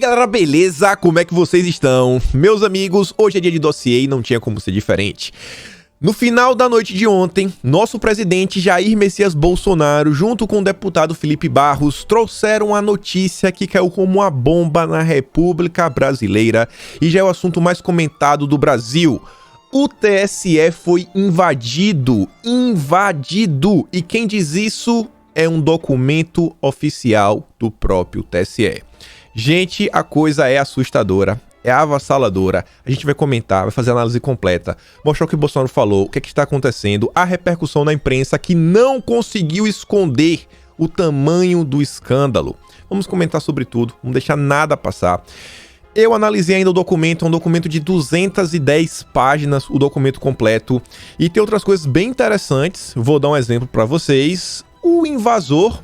Galera, beleza? Como é que vocês estão? Meus amigos, hoje é dia de dossiê e não tinha como ser diferente. No final da noite de ontem, nosso presidente Jair Messias Bolsonaro, junto com o deputado Felipe Barros, trouxeram a notícia que caiu como uma bomba na República Brasileira e já é o assunto mais comentado do Brasil. O TSE foi invadido, e quem diz isso é um documento oficial do próprio TSE. Gente, a coisa é assustadora, é avassaladora. A gente vai comentar, vai fazer análise completa, mostrar o que o Bolsonaro falou, o que está acontecendo, a repercussão na imprensa que não conseguiu esconder o tamanho do escândalo. Vamos comentar sobre tudo, não deixar nada passar. Eu analisei ainda o documento, é um documento de 210 páginas, o documento completo, e tem outras coisas bem interessantes. Vou dar um exemplo para vocês. O invasor,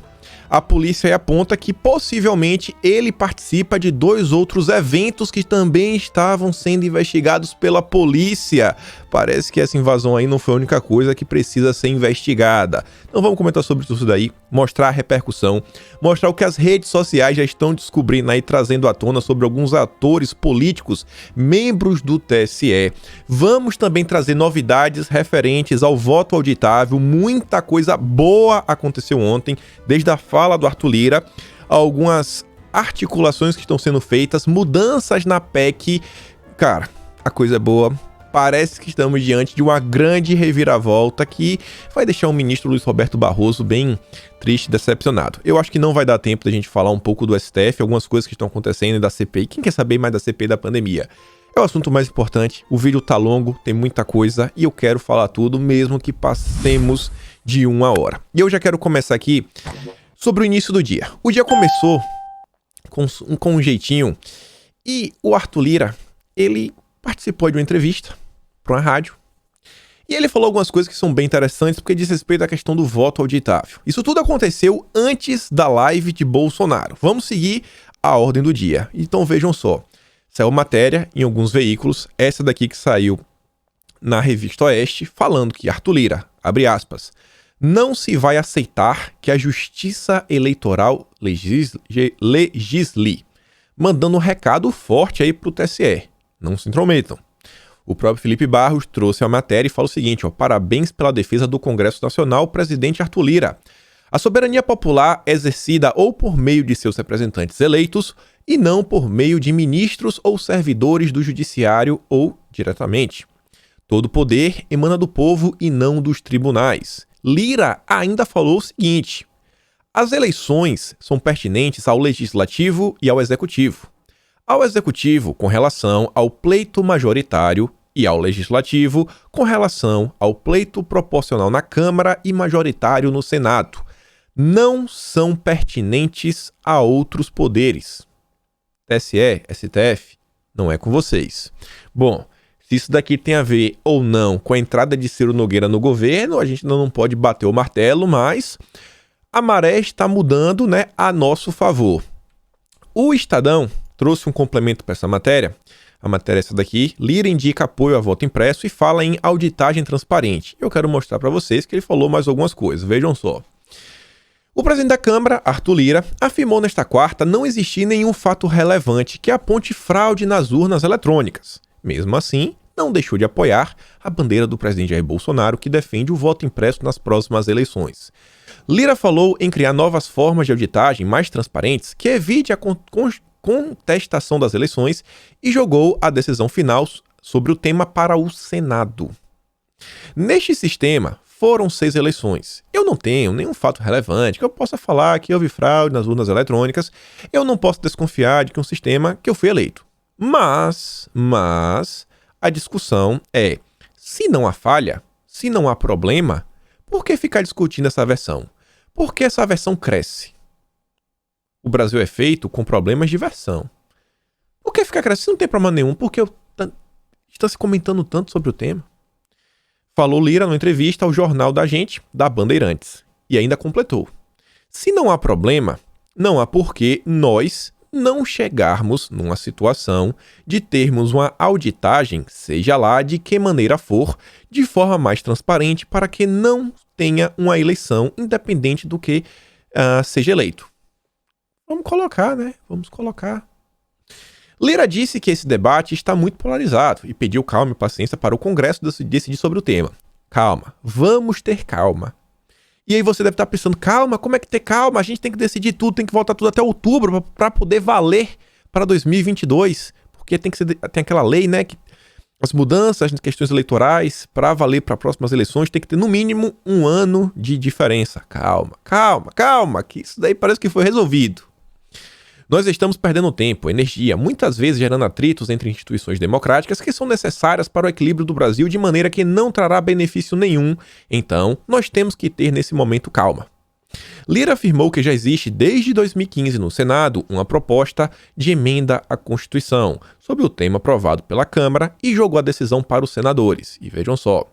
a polícia aponta que possivelmente ele participa de 2 outros eventos que também estavam sendo investigados pela polícia. Parece que essa invasão aí não foi a única coisa que precisa ser investigada. Então vamos comentar sobre tudo isso daí, mostrar a repercussão, mostrar o que as redes sociais já estão descobrindo aí, trazendo à tona sobre alguns atores políticos, membros do TSE. Vamos também trazer novidades referentes ao voto auditável. Muita coisa boa aconteceu ontem, desde a fala do Arthur Lira, algumas articulações que estão sendo feitas, mudanças na PEC. Cara, a coisa é boa. Parece que estamos diante de uma grande reviravolta que vai deixar o ministro Luiz Roberto Barroso bem triste e decepcionado. Eu acho que não vai dar tempo da gente falar um pouco do STF, algumas coisas que estão acontecendo e da CPI. Quem quer saber mais da CPI da pandemia? É o assunto mais importante, o vídeo tá longo, tem muita coisa e eu quero falar tudo, mesmo que passemos de 1 hora. E eu já quero começar aqui sobre o início do dia. O dia começou com um jeitinho e o Arthur Lira, ele participou de uma entrevista para uma rádio e ele falou algumas coisas que são bem interessantes porque diz respeito à questão do voto auditável. Isso tudo aconteceu antes da live de Bolsonaro. Vamos seguir a ordem do dia. Então vejam só, saiu matéria em alguns veículos, essa daqui que saiu na Revista Oeste, falando que Arthur Lira, abre aspas, não se vai aceitar que a Justiça Eleitoral legisle, mandando um recado forte aí pro TSE. Não se intrometam. O próprio Felipe Barros trouxe a matéria e fala o seguinte, parabéns pela defesa do Congresso Nacional, presidente Arthur Lira. A soberania popular é exercida ou por meio de seus representantes eleitos e não por meio de ministros ou servidores do judiciário ou diretamente. Todo poder emana do povo e não dos tribunais. Lira ainda falou o seguinte, as eleições são pertinentes ao legislativo e ao executivo. Ao executivo com relação ao pleito majoritário e ao legislativo com relação ao pleito proporcional na Câmara e majoritário no Senado. Não são pertinentes a outros poderes. TSE, STF, não é com vocês. Bom, se isso daqui tem a ver ou não com a entrada de Ciro Nogueira no governo, a gente não pode bater o martelo, mas a maré está mudando, né, a nosso favor. O Estadão trouxe um complemento para essa matéria. A matéria é essa daqui. Lira indica apoio a voto impresso e fala em auditagem transparente. Eu quero mostrar para vocês que ele falou mais algumas coisas. Vejam só. O presidente da Câmara, Arthur Lira, afirmou nesta quarta não existir nenhum fato relevante que aponte fraude nas urnas eletrônicas. Mesmo assim, não deixou de apoiar a bandeira do presidente Jair Bolsonaro, que defende o voto impresso nas próximas eleições. Lira falou em criar novas formas de auditagem mais transparentes que evite a contestação das eleições e jogou a decisão final sobre o tema para o Senado. Neste sistema, foram 6 eleições. Eu não tenho nenhum fato relevante que eu possa falar que houve fraude nas urnas eletrônicas. Eu não posso desconfiar de que um sistema que eu fui eleito. Mas a discussão é, se não há falha, se não há problema, por que ficar discutindo essa versão? Por que essa versão cresce? O Brasil é feito com problemas de versão. Por que ficar crescendo? Não tem problema nenhum. Por que está se comentando tanto sobre o tema? Falou Lira numa entrevista ao Jornal da Gente, da Bandeirantes. E ainda completou. Se não há problema, não há por que nós não chegarmos numa situação de termos uma auditagem, seja lá de que maneira for, de forma mais transparente para que não tenha uma eleição independente do que seja eleito. Vamos colocar, né? Vamos colocar. Lira disse que esse debate está muito polarizado e pediu calma e paciência para o Congresso decidir sobre o tema. Calma, vamos ter calma. E aí você deve estar pensando, calma, como é que ter calma? A gente tem que decidir tudo, tem que voltar tudo até outubro para poder valer para 2022. Porque tem aquela lei, né, que as mudanças nas questões eleitorais, para valer para próximas eleições, tem que ter no mínimo 1 ano de diferença. Calma, calma, calma, que isso daí parece que foi resolvido. Nós estamos perdendo tempo, energia, muitas vezes gerando atritos entre instituições democráticas que são necessárias para o equilíbrio do Brasil de maneira que não trará benefício nenhum. Então, nós temos que ter nesse momento calma. Lira afirmou que já existe desde 2015 no Senado uma proposta de emenda à Constituição sobre o tema aprovado pela Câmara e jogou a decisão para os senadores. E vejam só,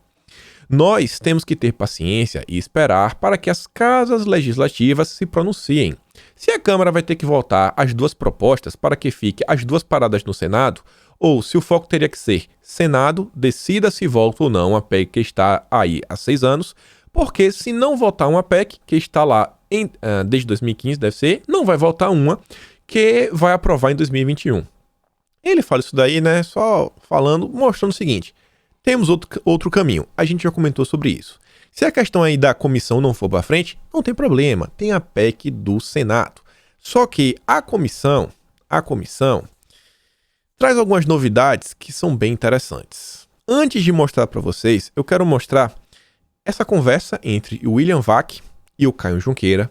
nós temos que ter paciência e esperar para que as casas legislativas se pronunciem. Se a Câmara vai ter que votar as 2 propostas para que fique as 2 paradas no Senado, ou se o foco teria que ser Senado, decida se volta ou não a PEC que está aí há 6 anos, porque se não votar uma PEC, que está lá desde 2015, deve ser, não vai votar uma que vai aprovar em 2021. Ele fala isso daí, né, só falando, mostrando o seguinte, temos outro caminho, a gente já comentou sobre isso. Se a questão aí da comissão não for para frente, não tem problema, tem a PEC do Senado. Só que a comissão traz algumas novidades que são bem interessantes. Antes de mostrar para vocês, eu quero mostrar essa conversa entre o William Vac e o Caio Junqueira.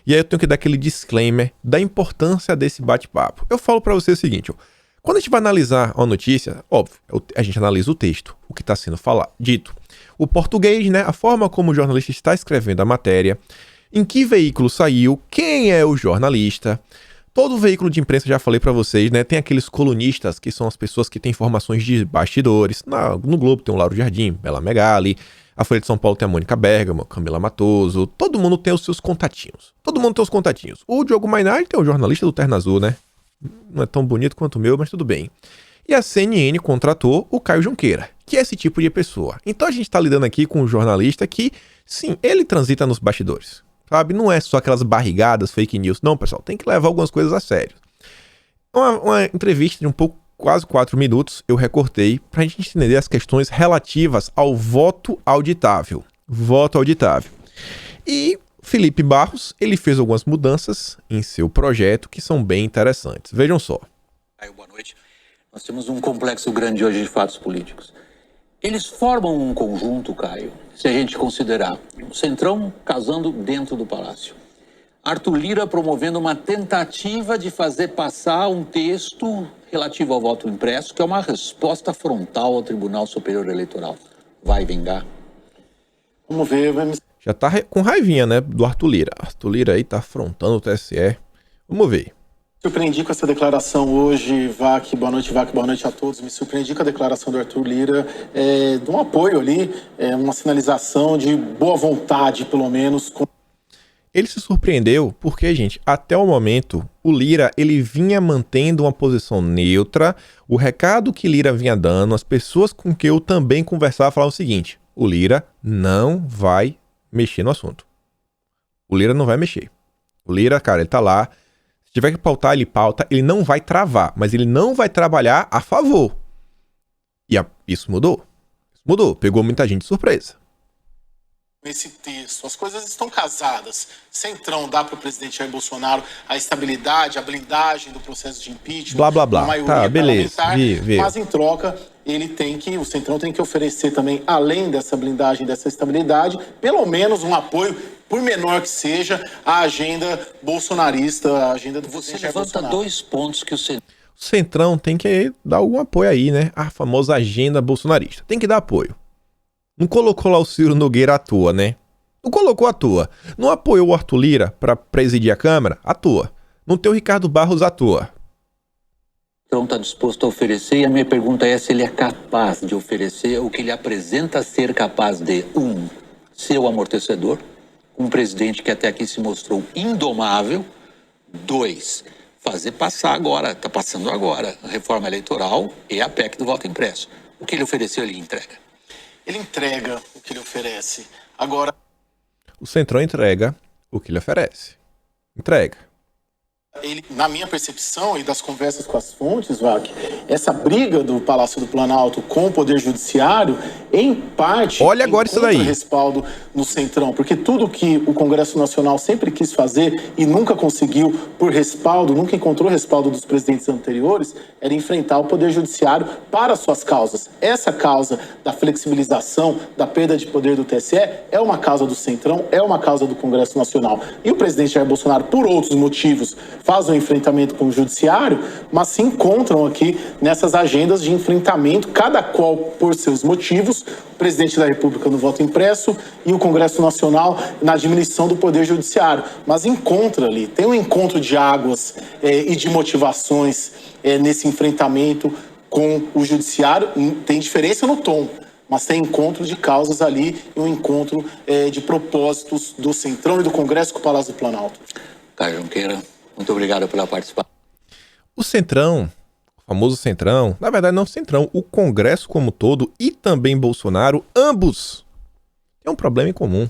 E aí eu tenho que dar aquele disclaimer da importância desse bate-papo. Eu falo para você o seguinte, ó, quando a gente vai analisar uma notícia, óbvio, a gente analisa o texto, o que está sendo dito. O português, né, a forma como o jornalista está escrevendo a matéria, em que veículo saiu, quem é o jornalista. Todo veículo de imprensa, já falei para vocês, né, tem aqueles colunistas que são as pessoas que têm informações de bastidores. No Globo tem o Lauro Jardim, Bela Megali, a Folha de São Paulo tem a Mônica Bergamo, Camila Matoso, todo mundo tem os seus contatinhos. O Diogo Mainardi tem o jornalista do Terno Azul, né? Não é tão bonito quanto o meu, mas tudo bem. E a CNN contratou o Caio Junqueira, que é esse tipo de pessoa. Então a gente está lidando aqui com um jornalista que, sim, ele transita nos bastidores, sabe? Não é só aquelas barrigadas, fake news. Não, pessoal, tem que levar algumas coisas a sério. Uma entrevista de quase 4 minutos, eu recortei para a gente entender as questões relativas ao voto auditável. E Felipe Barros, ele fez algumas mudanças em seu projeto que são bem interessantes. Vejam só. Boa noite. Nós temos um complexo grande hoje de fatos políticos. Eles formam um conjunto, Caio, se a gente considerar o Centrão casando dentro do Palácio. Arthur Lira promovendo uma tentativa de fazer passar um texto relativo ao voto impresso, que é uma resposta frontal ao Tribunal Superior Eleitoral. Vai vingar? Vamos ver, Já tá com raivinha, né, do Arthur Lira. Arthur Lira aí tá afrontando o TSE. Vamos ver. Surpreendi com essa declaração hoje, Vac, boa noite a todos. Me surpreendi com a declaração do Arthur Lira, de um apoio ali, uma sinalização de boa vontade, pelo menos. Ele se surpreendeu porque, gente, até o momento, o Lira, ele vinha mantendo uma posição neutra. O recado que Lira vinha dando, as pessoas com que eu também conversava falavam o seguinte, o Lira não vai mexer no assunto. O Lira não vai mexer. O Lira, cara, ele tá lá. Se tiver que pautar, ele pauta. Ele não vai travar, mas ele não vai trabalhar a favor. E isso mudou. Pegou muita gente de surpresa. Nesse texto, as coisas estão casadas. Centrão dá para o presidente Jair Bolsonaro a estabilidade, a blindagem do processo de impeachment. Blá, blá, blá. Tá, beleza. Mas em troca, o Centrão tem que oferecer também, além dessa blindagem, dessa estabilidade, pelo menos um apoio, por menor que seja, à agenda bolsonarista, a agenda do presidente Jair Bolsonaro. Você levanta 2 pontos que o Centrão tem que dar algum apoio aí, né? A famosa agenda bolsonarista. Tem que dar apoio. Não colocou lá o Ciro Nogueira à toa, né? Não colocou à toa. Não apoiou o Arthur Lira para presidir a Câmara? À toa. Não tem o Ricardo Barros à toa. Centrão está disposto a oferecer, e a minha pergunta é se ele é capaz de oferecer o que ele apresenta ser capaz de, ser o amortecedor, um presidente que até aqui se mostrou indomável, 2, fazer passar agora, está passando agora, a reforma eleitoral e a PEC do voto impresso. O que ele ofereceu, ele entrega. Ele entrega o que ele oferece. Agora, o Centrão entrega o que ele oferece. Entrega. Ele, na minha percepção e das conversas com as fontes, Vac, essa briga do Palácio do Planalto com o Poder Judiciário, em parte, olha agora isso daí, respaldo no Centrão, porque tudo que o Congresso Nacional sempre quis fazer e nunca conseguiu por respaldo, nunca encontrou respaldo dos presidentes anteriores, era enfrentar o Poder Judiciário para suas causas. Essa causa da flexibilização, da perda de poder do TSE, é uma causa do Centrão, é uma causa do Congresso Nacional. E o presidente Jair Bolsonaro, por outros motivos, faz um enfrentamento com o Judiciário, mas se encontram aqui nessas agendas de enfrentamento, cada qual por seus motivos, o presidente da República no voto impresso e o Congresso Nacional na diminuição do Poder Judiciário. Mas encontra ali, tem um encontro de águas e de motivações nesse enfrentamento com o Judiciário. Tem diferença no tom, mas tem encontro de causas ali e um encontro de propósitos do Centrão e do Congresso com o Palácio do Planalto. Caio Junqueira, muito obrigado pela participação. O Centrão, o famoso Centrão, na verdade não o Centrão, o Congresso como um todo e também Bolsonaro, ambos têm um problema em comum.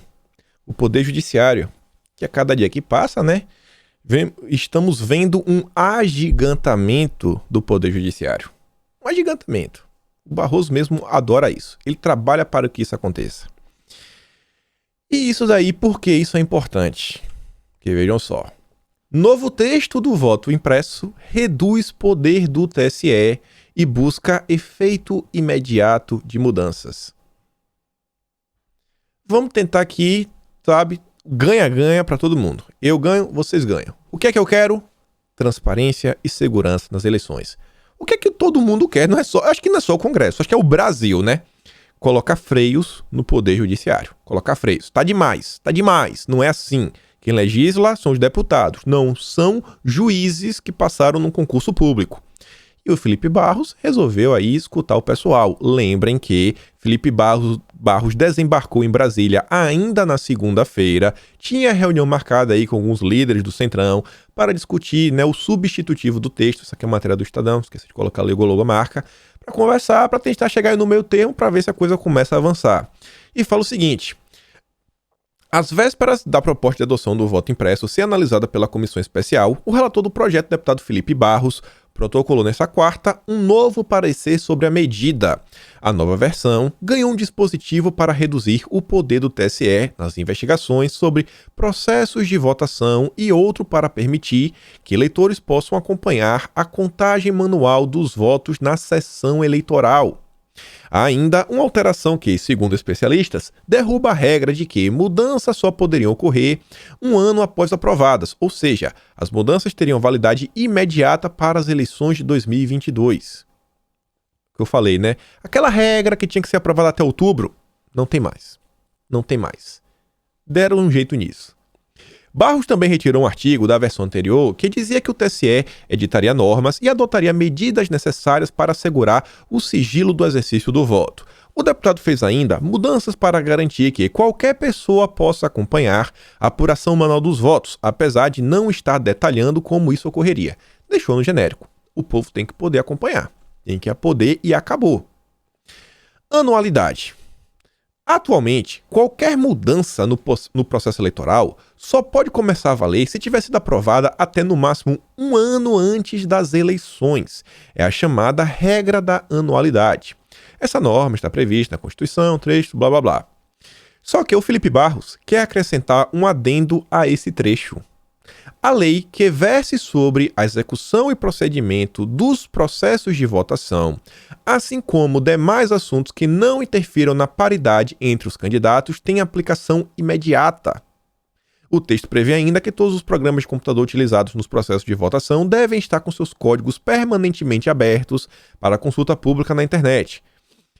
O Poder Judiciário, que a cada dia que passa, né, estamos vendo um agigantamento do Poder Judiciário. Um agigantamento. O Barroso mesmo adora isso. Ele trabalha para que isso aconteça. E isso daí, por que isso é importante? Porque vejam só. Novo texto do voto impresso reduz poder do TSE e busca efeito imediato de mudanças. Vamos tentar aqui, sabe, ganha-ganha para todo mundo. Eu ganho, vocês ganham. O que é que eu quero? Transparência e segurança nas eleições. O que é que todo mundo quer? Não é só, acho que não é só o Congresso, acho que é o Brasil, né? Colocar freios no Poder Judiciário. Colocar freios. Tá demais, não é assim. Quem legisla são os deputados, não são juízes que passaram num concurso público. E o Felipe Barros resolveu aí escutar o pessoal. Lembrem que Felipe Barros desembarcou em Brasília ainda na segunda-feira, tinha reunião marcada aí com alguns líderes do Centrão para discutir, né, o substitutivo do texto, essa aqui é a matéria do Estadão, esqueci de colocar ali o logomarca, para conversar, para tentar chegar aí no meio termo, para ver se a coisa começa a avançar. E fala o seguinte: às vésperas da proposta de adoção do voto impresso ser analisada pela comissão especial, o relator do projeto, deputado Felipe Barros, protocolou nesta quarta um novo parecer sobre a medida. A nova versão ganhou um dispositivo para reduzir o poder do TSE nas investigações sobre processos de votação e outro para permitir que eleitores possam acompanhar a contagem manual dos votos na sessão eleitoral. Há ainda uma alteração que, segundo especialistas, derruba a regra de que mudanças só poderiam ocorrer um ano após aprovadas, ou seja, as mudanças teriam validade imediata para as eleições de 2022. Que eu falei, né? Aquela regra que tinha que ser aprovada até outubro, não tem mais. Não tem mais. Deram um jeito nisso. Barros também retirou um artigo da versão anterior que dizia que o TSE editaria normas e adotaria medidas necessárias para assegurar o sigilo do exercício do voto. O deputado fez ainda mudanças para garantir que qualquer pessoa possa acompanhar a apuração manual dos votos, apesar de não estar detalhando como isso ocorreria. Deixou no genérico. O povo tem que poder acompanhar. Tem que poder e acabou. Anualidade. Atualmente, qualquer mudança no processo eleitoral só pode começar a valer se tiver sido aprovada até no máximo um ano antes das eleições. É a chamada regra da anualidade. Essa norma está prevista na Constituição, trecho, blá blá blá. Só que o Felipe Barros quer acrescentar um adendo a esse trecho. A lei que verse sobre a execução e procedimento dos processos de votação, assim como demais assuntos que não interfiram na paridade entre os candidatos, tem aplicação imediata. O texto prevê ainda que todos os programas de computador utilizados nos processos de votação devem estar com seus códigos permanentemente abertos para consulta pública na internet.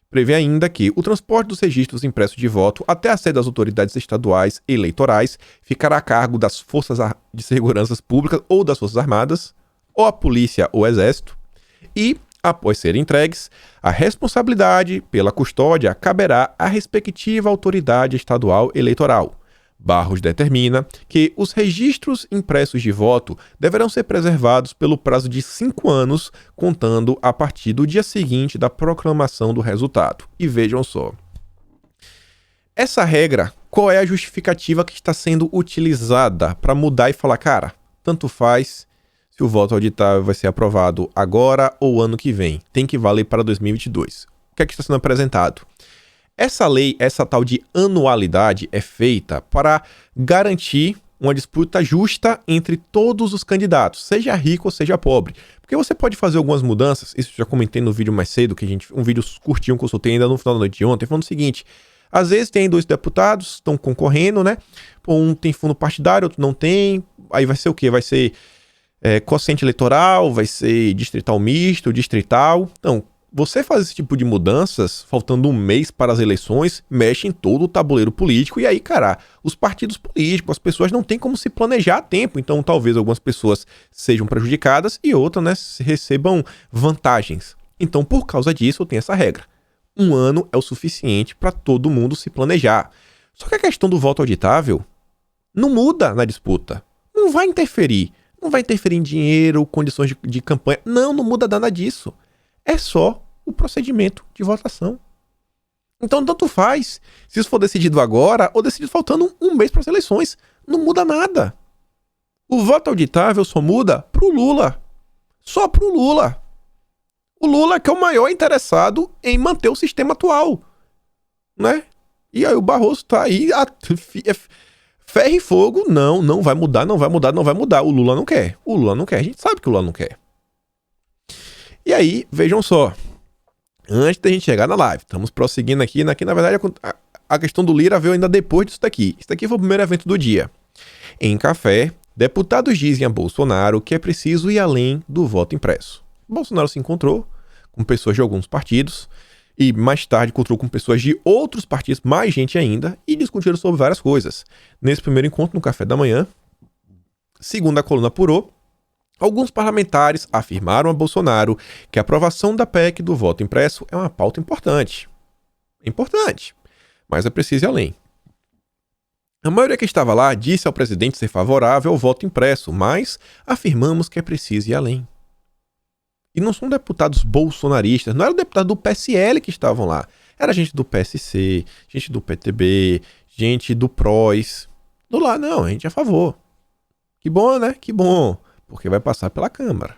Prevê ainda que o transporte dos registros impressos de voto até a sede das autoridades estaduais eleitorais ficará a cargo das forças de segurança públicas ou das Forças Armadas, ou a polícia ou exército, e, após serem entregues, a responsabilidade pela custódia caberá à respectiva autoridade estadual eleitoral. Barros determina que os registros impressos de voto deverão ser preservados pelo prazo de 5 anos, contando a partir do dia seguinte da proclamação do resultado. E vejam só. Essa regra, qual é a justificativa que está sendo utilizada para mudar e falar, cara, tanto faz, se o voto auditável vai ser aprovado agora ou ano que vem. Tem que valer para 2022. O que é que está sendo apresentado? Essa lei, essa tal de anualidade, é feita para garantir uma disputa justa entre todos os candidatos, seja rico ou seja pobre. Porque você pode fazer algumas mudanças, isso eu já comentei no vídeo mais cedo, um vídeo curtinho que eu soltei ainda no final da noite de ontem, falando o seguinte: às vezes tem 2 deputados, estão concorrendo, né? Um tem fundo partidário, outro não tem, aí vai ser o quê? Vai ser quociente eleitoral, vai ser distrital misto, distrital. Então, você fazer esse tipo de mudanças, faltando um mês para as eleições, mexe em todo o tabuleiro político. E aí, cara, os partidos políticos, as pessoas não têm como se planejar a tempo. Então, talvez algumas pessoas sejam prejudicadas e outras, né, recebam vantagens. Então, por causa disso, eu tenho essa regra. 1 ano é o suficiente para todo mundo se planejar. Só que a questão do voto auditável não muda na disputa. Não vai interferir. Não vai interferir em dinheiro, condições de campanha. Não muda nada disso. É só o procedimento de votação. Então, tanto faz se isso for decidido agora ou decidido faltando um mês para as eleições. Não muda nada. O voto auditável só muda pro Lula. Só pro Lula. O Lula que é o maior interessado em manter o sistema atual, né? E aí o Barroso tá aí, ferro e fogo, não vai mudar. O Lula não quer. A gente sabe que o Lula não quer. E aí, vejam só, antes da gente chegar na live, estamos prosseguindo aqui, na verdade a questão do Lira veio ainda depois disso daqui. Isso daqui foi o primeiro evento do dia. Em café, deputados dizem a Bolsonaro que é preciso ir além do voto impresso. Bolsonaro se encontrou com pessoas de alguns partidos e mais tarde encontrou com pessoas de outros partidos, mais gente ainda, e discutiram sobre várias coisas. Nesse primeiro encontro, no café da manhã, segundo a coluna apurou, alguns parlamentares afirmaram a Bolsonaro que a aprovação da PEC do voto impresso é uma pauta importante. Importante, mas é preciso ir além. A maioria que estava lá disse ao presidente ser favorável ao voto impresso, mas afirmamos que é preciso ir além. E não são deputados bolsonaristas, não era o deputado do PSL que estavam lá. Era gente do PSC, gente do PTB, gente do PROS. Do lá, não, a gente é a favor. Que bom, né? Que bom. Porque vai passar pela Câmara.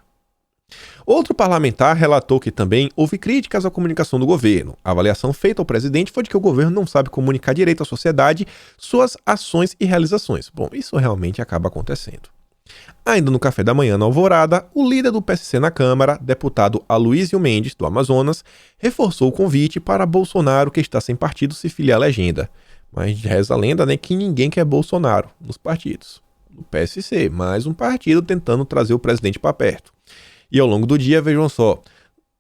Outro parlamentar relatou que também houve críticas à comunicação do governo. A avaliação feita ao presidente foi de que o governo não sabe comunicar direito à sociedade suas ações e realizações. Bom, isso realmente acaba acontecendo. Ainda no café da manhã na Alvorada, o líder do PSC na Câmara, deputado Aloysio Mendes, do Amazonas, reforçou o convite para Bolsonaro, que está sem partido, se filiar à legenda. Mas reza a lenda, né, que ninguém quer Bolsonaro nos partidos. No PSC, mais um partido tentando trazer o presidente para perto. E ao longo do dia, vejam só,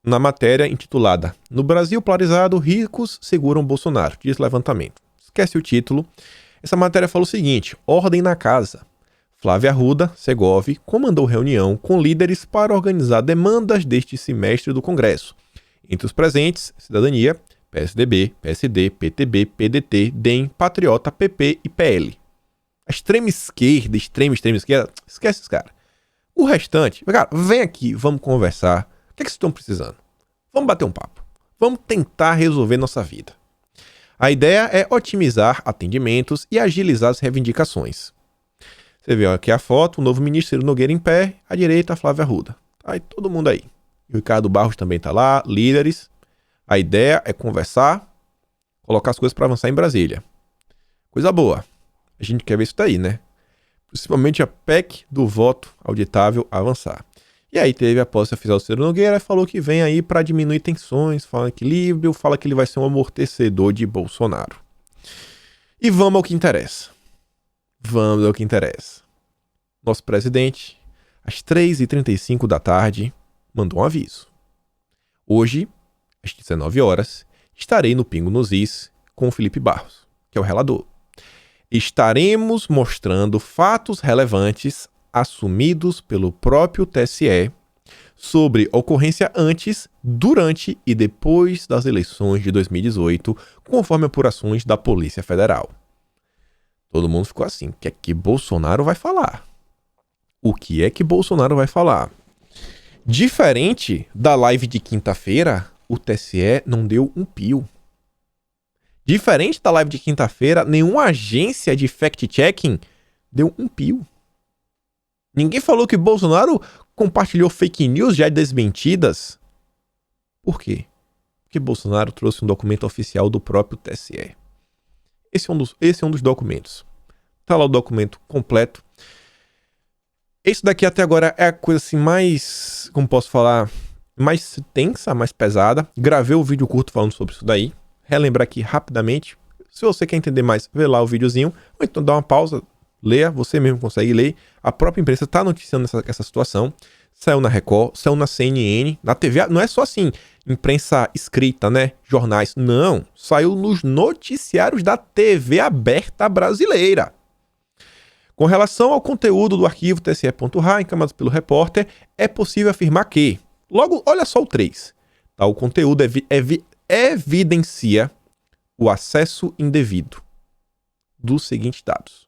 na matéria intitulada "No Brasil polarizado, ricos seguram Bolsonaro", diz levantamento. Esquece o título. Essa matéria fala o seguinte: ordem na casa. Flávia Arruda, Segovia, comandou reunião com líderes para organizar demandas deste semestre do Congresso. Entre os presentes, Cidadania, PSDB, PSD, PTB, PDT, DEM, Patriota, PP e PL. A extrema esquerda, extrema esquerda, esquece esses caras. O restante, cara, vem aqui, vamos conversar. O que é que vocês estão precisando? Vamos bater um papo. Vamos tentar resolver nossa vida. A ideia é otimizar atendimentos e agilizar as reivindicações. Você vê aqui a foto, o novo ministro Ciro Nogueira em pé, à direita a Flávia Arruda. Tá aí todo mundo aí. O Ricardo Barros também tá lá, líderes. A ideia é conversar, colocar as coisas para avançar em Brasília. Coisa boa. A gente quer ver isso daí, né? Principalmente a PEC do voto auditável avançar. E aí teve a posse oficial do Ciro Nogueira, falou que vem aí para diminuir tensões, fala equilíbrio, fala que ele vai ser um amortecedor de Bolsonaro. E vamos ao que interessa. Vamos ao que interessa. Nosso presidente, às 3h35 da tarde, mandou um aviso. Hoje, às 19 horas, estarei no Pingo nos Is com o Felipe Barros, que é o relator. Estaremos mostrando fatos relevantes assumidos pelo próprio TSE sobre ocorrência antes, durante e depois das eleições de 2018, conforme apurações da Polícia Federal. Todo mundo ficou assim, o que é que Bolsonaro vai falar? O que é que Bolsonaro vai falar? Diferente da live de quinta-feira, o TSE não deu um pio. Diferente da live de quinta-feira, nenhuma agência de fact-checking deu um pio. Ninguém falou que Bolsonaro compartilhou fake news já desmentidas. Por quê? Porque Bolsonaro trouxe um documento oficial do próprio TSE. Esse é um dos documentos. Tá lá o documento completo. Esse daqui até agora é a coisa assim mais, como posso falar, mais tensa, mais pesada. Gravei um vídeo curto falando sobre isso daí. Relembrar aqui rapidamente. Se você quer entender mais, vê lá o videozinho. Ou então dá uma pausa, leia, você mesmo consegue ler. A própria imprensa está noticiando essa situação. Saiu na Record, saiu na CNN, na TV. Não é só assim, imprensa escrita, né? Jornais. Não. Saiu nos noticiários da TV aberta brasileira. Com relação ao conteúdo do arquivo TSE.ra, encaminhado pelo repórter, é possível afirmar que, logo, olha só o 3, tá? O conteúdo evidencia o acesso indevido dos seguintes dados.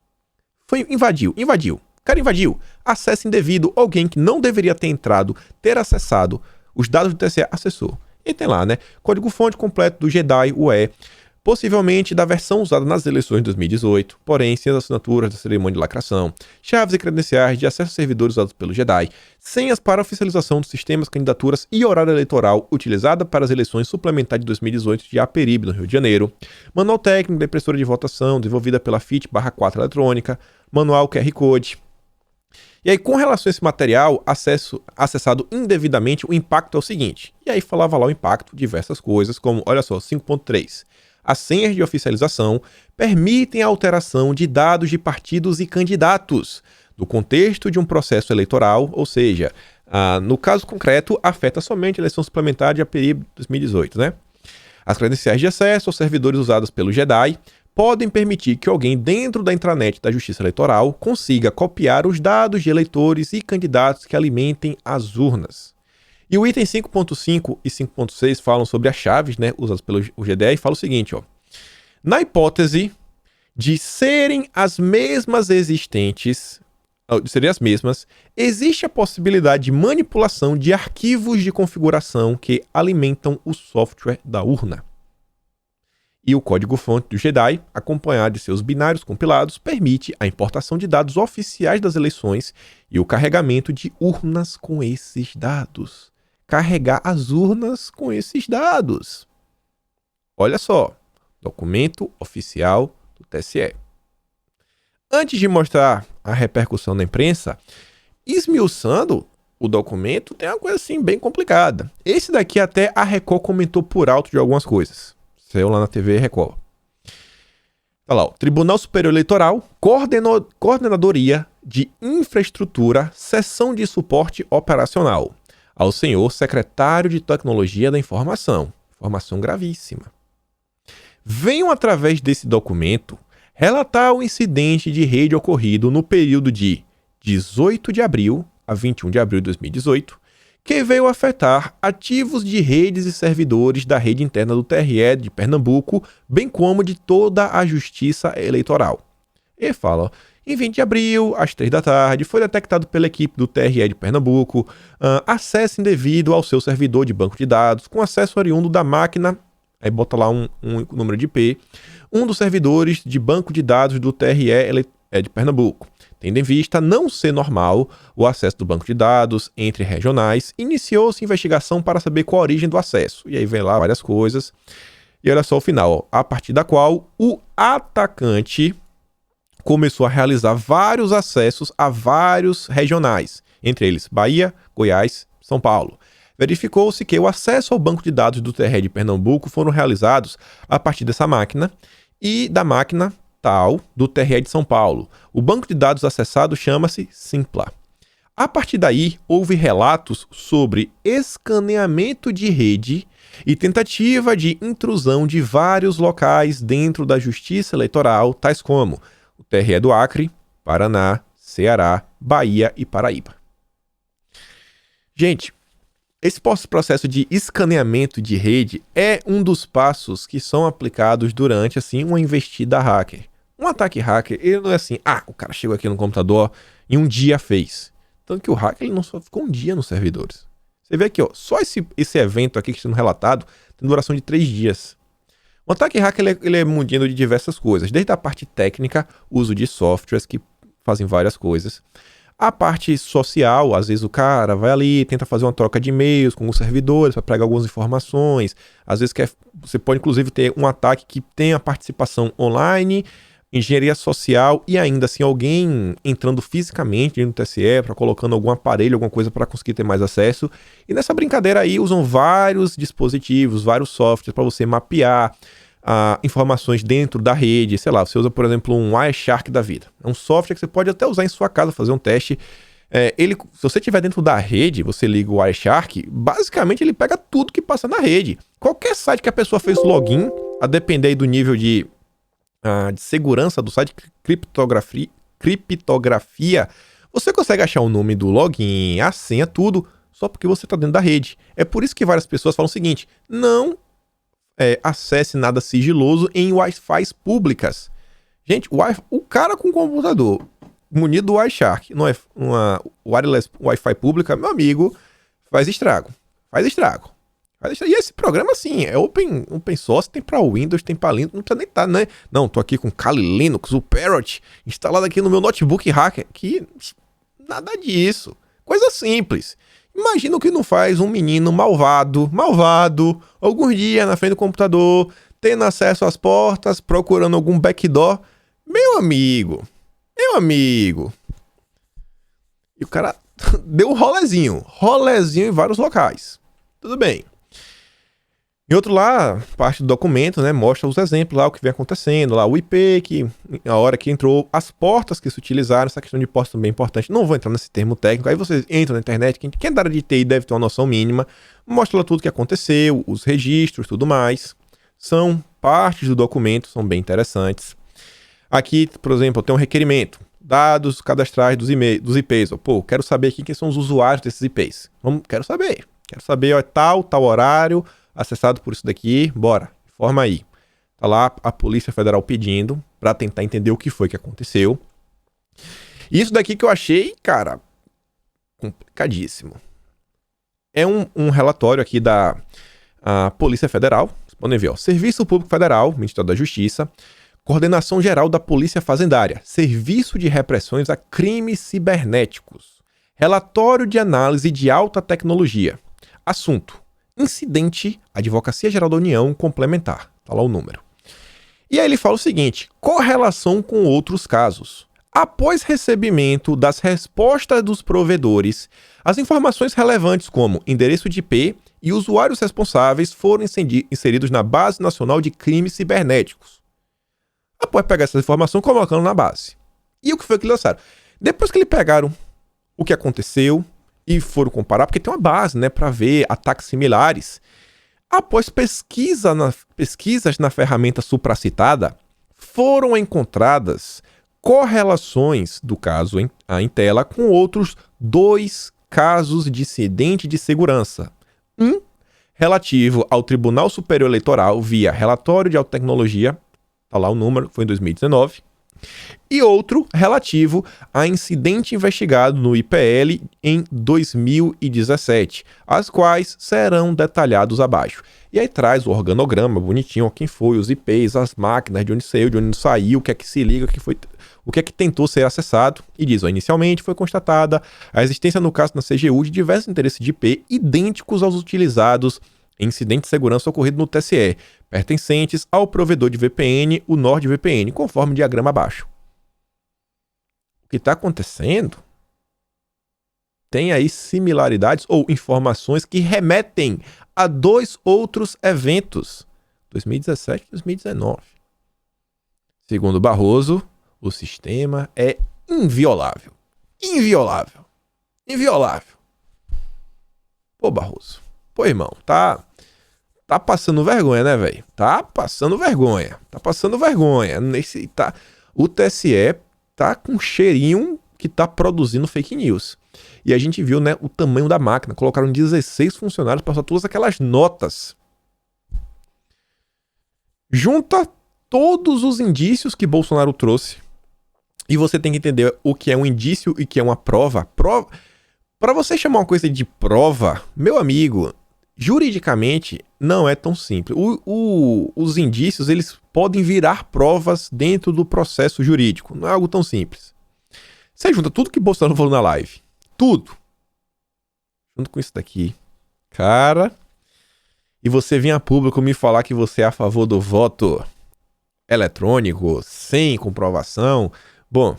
Invadiu. O cara invadiu. Acesso indevido. Alguém que não deveria ter entrado, ter acessado os dados do TSE, acessou. E tem lá, né? Código-fonte completo do GEDAI, UE, possivelmente da versão usada nas eleições de 2018, porém sem as assinaturas da cerimônia de lacração, chaves e credenciais de acesso a servidores usados pelo GEDAI, senhas para oficialização dos sistemas, candidaturas e horário eleitoral utilizada para as eleições suplementares de 2018 de Aperibe, no Rio de Janeiro, manual técnico da impressora de votação desenvolvida pela FIT/4 eletrônica, manual QR Code. E aí, com relação a esse material acessado indevidamente, o impacto é o seguinte. E aí falava lá o impacto, diversas coisas, como, olha só, 5.3. As senhas de oficialização permitem a alteração de dados de partidos e candidatos no contexto de um processo eleitoral, ou seja, no caso concreto, afeta somente a eleição suplementar de Aperibe 2018, né? As credenciais de acesso aos servidores usadas pelo GEDAI podem permitir que alguém dentro da intranet da Justiça Eleitoral consiga copiar os dados de eleitores e candidatos que alimentem as urnas. E o item 5.5 e 5.6 falam sobre as chaves, né, usadas pelo GDE, e fala o seguinte, ó. Na hipótese de serem as mesmas existe a possibilidade de manipulação de arquivos de configuração que alimentam o software da urna. E o código-fonte do GEDAI, acompanhado de seus binários compilados, permite a importação de dados oficiais das eleições e o carregamento de urnas com esses dados. Carregar as urnas com esses dados. Olha só, documento oficial do TSE. Antes de mostrar a repercussão na imprensa, esmiuçando o documento, tem uma coisa assim bem complicada. Esse daqui até a Record comentou por alto de algumas coisas. Saiu lá na TV Record. Olha lá, ó, Tribunal Superior Eleitoral, Coordenadoria de Infraestrutura, Seção de Suporte Operacional. Ao senhor secretário de Tecnologia da Informação. Informação gravíssima. Venham, através desse documento, relatar o incidente de rede ocorrido no período de 18 de abril a 21 de abril de 2018, que veio afetar ativos de redes e servidores da rede interna do TRE de Pernambuco, bem como de toda a Justiça Eleitoral. E fala, ó, em 20 de abril, às 3 da tarde, foi detectado pela equipe do TRE de Pernambuco acesso indevido ao seu servidor de banco de dados, com acesso oriundo da máquina, aí bota lá um número de IP, um dos servidores de banco de dados do TRE de Pernambuco. Tendo em vista não ser normal o acesso do banco de dados entre regionais, iniciou-se investigação para saber qual a origem do acesso. E aí vem lá várias coisas. E olha só o final, ó, a partir da qual o atacante começou a realizar vários acessos a vários regionais, entre eles Bahia, Goiás, São Paulo. Verificou-se que o acesso ao banco de dados do TRE de Pernambuco foram realizados a partir dessa máquina e da máquina tal do TRE de São Paulo. O banco de dados acessado chama-se Simpla. A partir daí, houve relatos sobre escaneamento de rede e tentativa de intrusão de vários locais dentro da Justiça Eleitoral, tais como o TRE do Acre, Paraná, Ceará, Bahia e Paraíba. Gente, esse processo de escaneamento de rede é um dos passos que são aplicados durante, assim, uma investida hacker. Um ataque hacker, ele não é assim, o cara chegou aqui no computador e um dia fez. Tanto que o hacker, ele não só ficou um dia nos servidores. Você vê aqui, ó, só esse evento aqui que está sendo relatado tem duração de 3 dias. O ataque hacker, ele é mundido de diversas coisas, desde a parte técnica, uso de softwares que fazem várias coisas, A parte social, às vezes o cara vai ali, tenta fazer uma troca de e-mails com os servidores para pegar algumas informações. Às vezes você pode inclusive ter um ataque que tenha participação online, engenharia social e ainda assim alguém entrando fisicamente no TSE para colocando algum aparelho, alguma coisa para conseguir ter mais acesso. E nessa brincadeira aí usam vários dispositivos, vários softwares para você mapear informações dentro da rede. Sei lá, você usa, por exemplo, um Wireshark da vida. É um software que você pode até usar em sua casa, fazer um teste. Se você estiver dentro da rede, você liga o Wireshark, basicamente ele pega tudo que passa na rede. Qualquer site que a pessoa fez login, a depender aí do nível de segurança do site, criptografia, você consegue achar o nome do login, a senha, tudo, só porque você está dentro da rede. É por isso que várias pessoas falam o seguinte: não acesse nada sigiloso em Wi-Fi públicas. Gente, o cara com computador munido do Wireshark, numa wireless Wi-Fi pública, meu amigo, faz estrago. E esse programa, assim, é open source, tem pra Windows, tem pra Linux, não precisa nem estar, né? Não, tô aqui com Kali Linux, o Parrot, instalado aqui no meu notebook hacker. Que nada disso. Coisa simples. Imagina o que não faz um menino malvado, alguns dias na frente do computador, tendo acesso às portas, procurando algum backdoor. Meu amigo. E o cara deu um rolezinho em vários locais. Tudo bem. Em outro lá, parte do documento, né, mostra os exemplos lá, o que vem acontecendo, lá o IP, que a hora que entrou, as portas que se utilizaram, essa questão de portas também é importante, não vou entrar nesse termo técnico, aí vocês entram na internet, quem é da área de TI deve ter uma noção mínima, mostra lá tudo o que aconteceu, os registros, tudo mais, são partes do documento, são bem interessantes. Aqui, por exemplo, tem um requerimento, dados cadastrais dos IPs, quero saber aqui quem são os usuários desses IPs, quero saber, tal horário, acessado por isso daqui, bora, informa aí. Tá lá a Polícia Federal pedindo pra tentar entender o que foi que aconteceu. Isso daqui que eu achei, cara, complicadíssimo. É um relatório aqui da Polícia Federal, vocês podem ver, Serviço Público Federal, Ministério da Justiça, Coordenação Geral da Polícia Fazendária, Serviço de Repressões a Crimes Cibernéticos, Relatório de Análise de Alta Tecnologia, Assunto: Incidente, Advocacia Geral da União complementar. Tá lá o número. E aí ele fala o seguinte: correlação com outros casos. Após recebimento das respostas dos provedores, as informações relevantes como endereço de IP e usuários responsáveis foram inseridos na Base Nacional de Crimes Cibernéticos. Após pegar essa informação, colocando na base. E o que foi que eles lançaram? Depois que eles pegaram o que aconteceu e foram comparar, porque tem uma base, né, para ver ataques similares. Após pesquisas na ferramenta supracitada, foram encontradas correlações do caso em tela com outros 2 casos de incidente de segurança. Um relativo ao Tribunal Superior Eleitoral via relatório de alta tecnologia, tá lá o número, foi em 2019. E outro relativo a incidente investigado no IPL em 2017, as quais serão detalhados abaixo. E aí traz o organograma bonitinho, quem foi, os IPs, as máquinas, de onde saiu, de onde não saiu, o que é que se liga, o que é que tentou ser acessado. E diz, inicialmente foi constatada a existência no caso na CGU de diversos endereços de IP idênticos aos utilizados em incidente de segurança ocorrido no TSE, pertencentes ao provedor de VPN, o NordVPN, conforme o diagrama abaixo. O que está acontecendo tem aí similaridades ou informações que remetem a 2 outros eventos, 2017 e 2019. Segundo Barroso, o sistema é inviolável. Pô, Barroso. Pô, irmão, tá passando vergonha, né, velho? Tá passando vergonha. O TSE tá com um cheirinho que tá produzindo fake news. E a gente viu, né, o tamanho da máquina. Colocaram 16 funcionários para passar todas aquelas notas. Junta todos os indícios que Bolsonaro trouxe. E você tem que entender o que é um indício e o que é uma prova. Para você chamar uma coisa de prova, meu amigo, juridicamente não é tão simples. Os indícios, eles podem virar provas dentro do processo jurídico. Não é algo tão simples. Você junta tudo que Bolsonaro falou na live. Tudo. Junto com isso daqui. Cara. E você vem a público me falar que você é a favor do voto eletrônico, sem comprovação. Bom,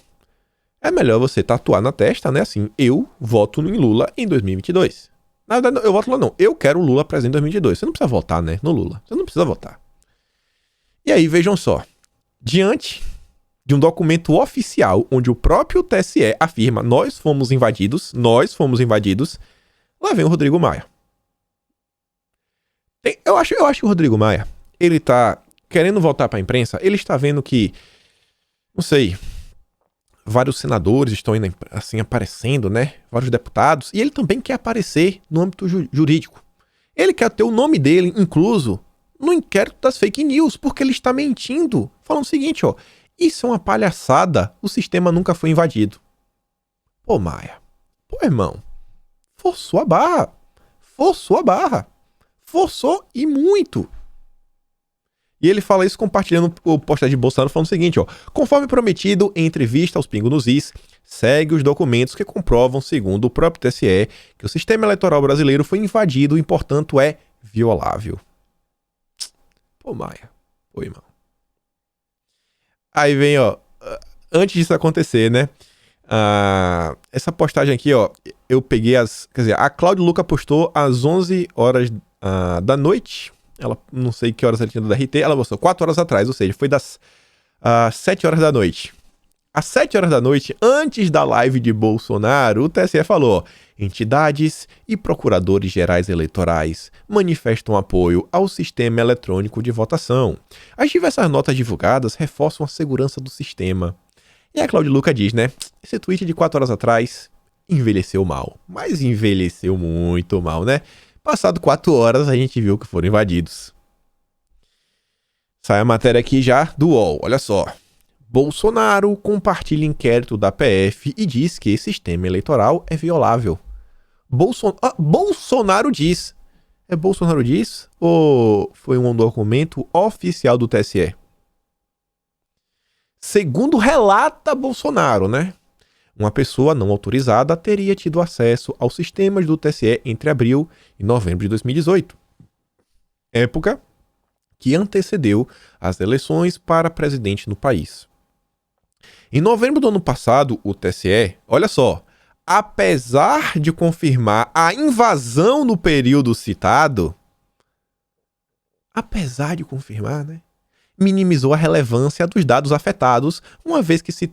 é melhor você tatuar na testa, né? Assim, eu voto em Lula em 2022. Na verdade, eu voto Lula não. Eu quero o Lula presidente em 2022. Você não precisa votar, né? No Lula. Você não precisa votar. E aí, vejam só. Diante de um documento oficial, onde o próprio TSE afirma nós fomos invadidos, lá vem o Rodrigo Maia. Eu acho que o Rodrigo Maia, ele tá querendo voltar pra imprensa, ele está vendo que, não sei, vários senadores estão indo, assim, aparecendo, né? Vários deputados, e ele também quer aparecer no âmbito jurídico. Ele quer ter o nome dele incluso no inquérito das fake news, porque ele está mentindo, falando o seguinte, ó, isso é uma palhaçada, o sistema nunca foi invadido. Pô, Maia, pô, irmão, forçou a barra, forçou e muito. E ele fala isso compartilhando o postagem de Bolsonaro, falando o seguinte, ó, conforme prometido em entrevista aos Pingo nos Is, segue os documentos que comprovam, segundo o próprio TSE, que o sistema eleitoral brasileiro foi invadido e, portanto, é violável. Pô, Maia, pô, irmão. Aí vem, ó, antes disso acontecer, né? Essa postagem aqui, ó, eu peguei a Cláudia Luca postou às 11 horas da noite. Ela, não sei que horas ela tinha do RT, ela postou 4 horas atrás, ou seja, foi das 7 horas da noite. Às 7 horas da noite, antes da live de Bolsonaro, o TSE falou, entidades e procuradores gerais eleitorais manifestam apoio ao sistema eletrônico de votação. As diversas notas divulgadas reforçam a segurança do sistema. E a Cláudia Luca diz, né, esse tweet de 4 horas atrás envelheceu mal, mas envelheceu muito mal, né? Passado 4 horas, a gente viu que foram invadidos. Sai a matéria aqui já do UOL, olha só. Bolsonaro compartilha inquérito da PF e diz que esse sistema eleitoral é violável. Bolsonaro diz. É Bolsonaro diz ou foi um documento oficial do TSE? Segundo relata Bolsonaro, né? Uma pessoa não autorizada teria tido acesso aos sistemas do TSE entre abril e novembro de 2018. Época que antecedeu as eleições para presidente no país. Em novembro do ano passado, o TSE, olha só, apesar de confirmar a invasão no período citado, né? Minimizou a relevância dos dados afetados, uma vez que se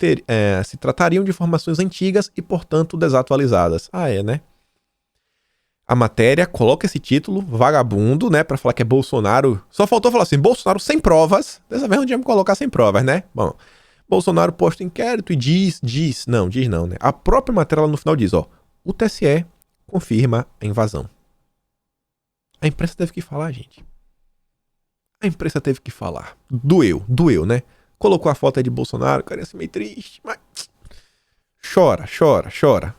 tratariam de informações antigas e, portanto, desatualizadas. Né? A matéria coloca esse título, vagabundo, né, pra falar que é Bolsonaro. Só faltou falar assim, Bolsonaro sem provas. Dessa vez não tinha me colocar sem provas, né? Bom, Bolsonaro posta inquérito e diz, né? A própria matéria lá no final diz, ó, o TSE confirma a invasão. A imprensa teve que falar, gente. A imprensa teve que falar. Doeu, né? Colocou a foto aí de Bolsonaro, cara, assim meio triste, mas... Chora.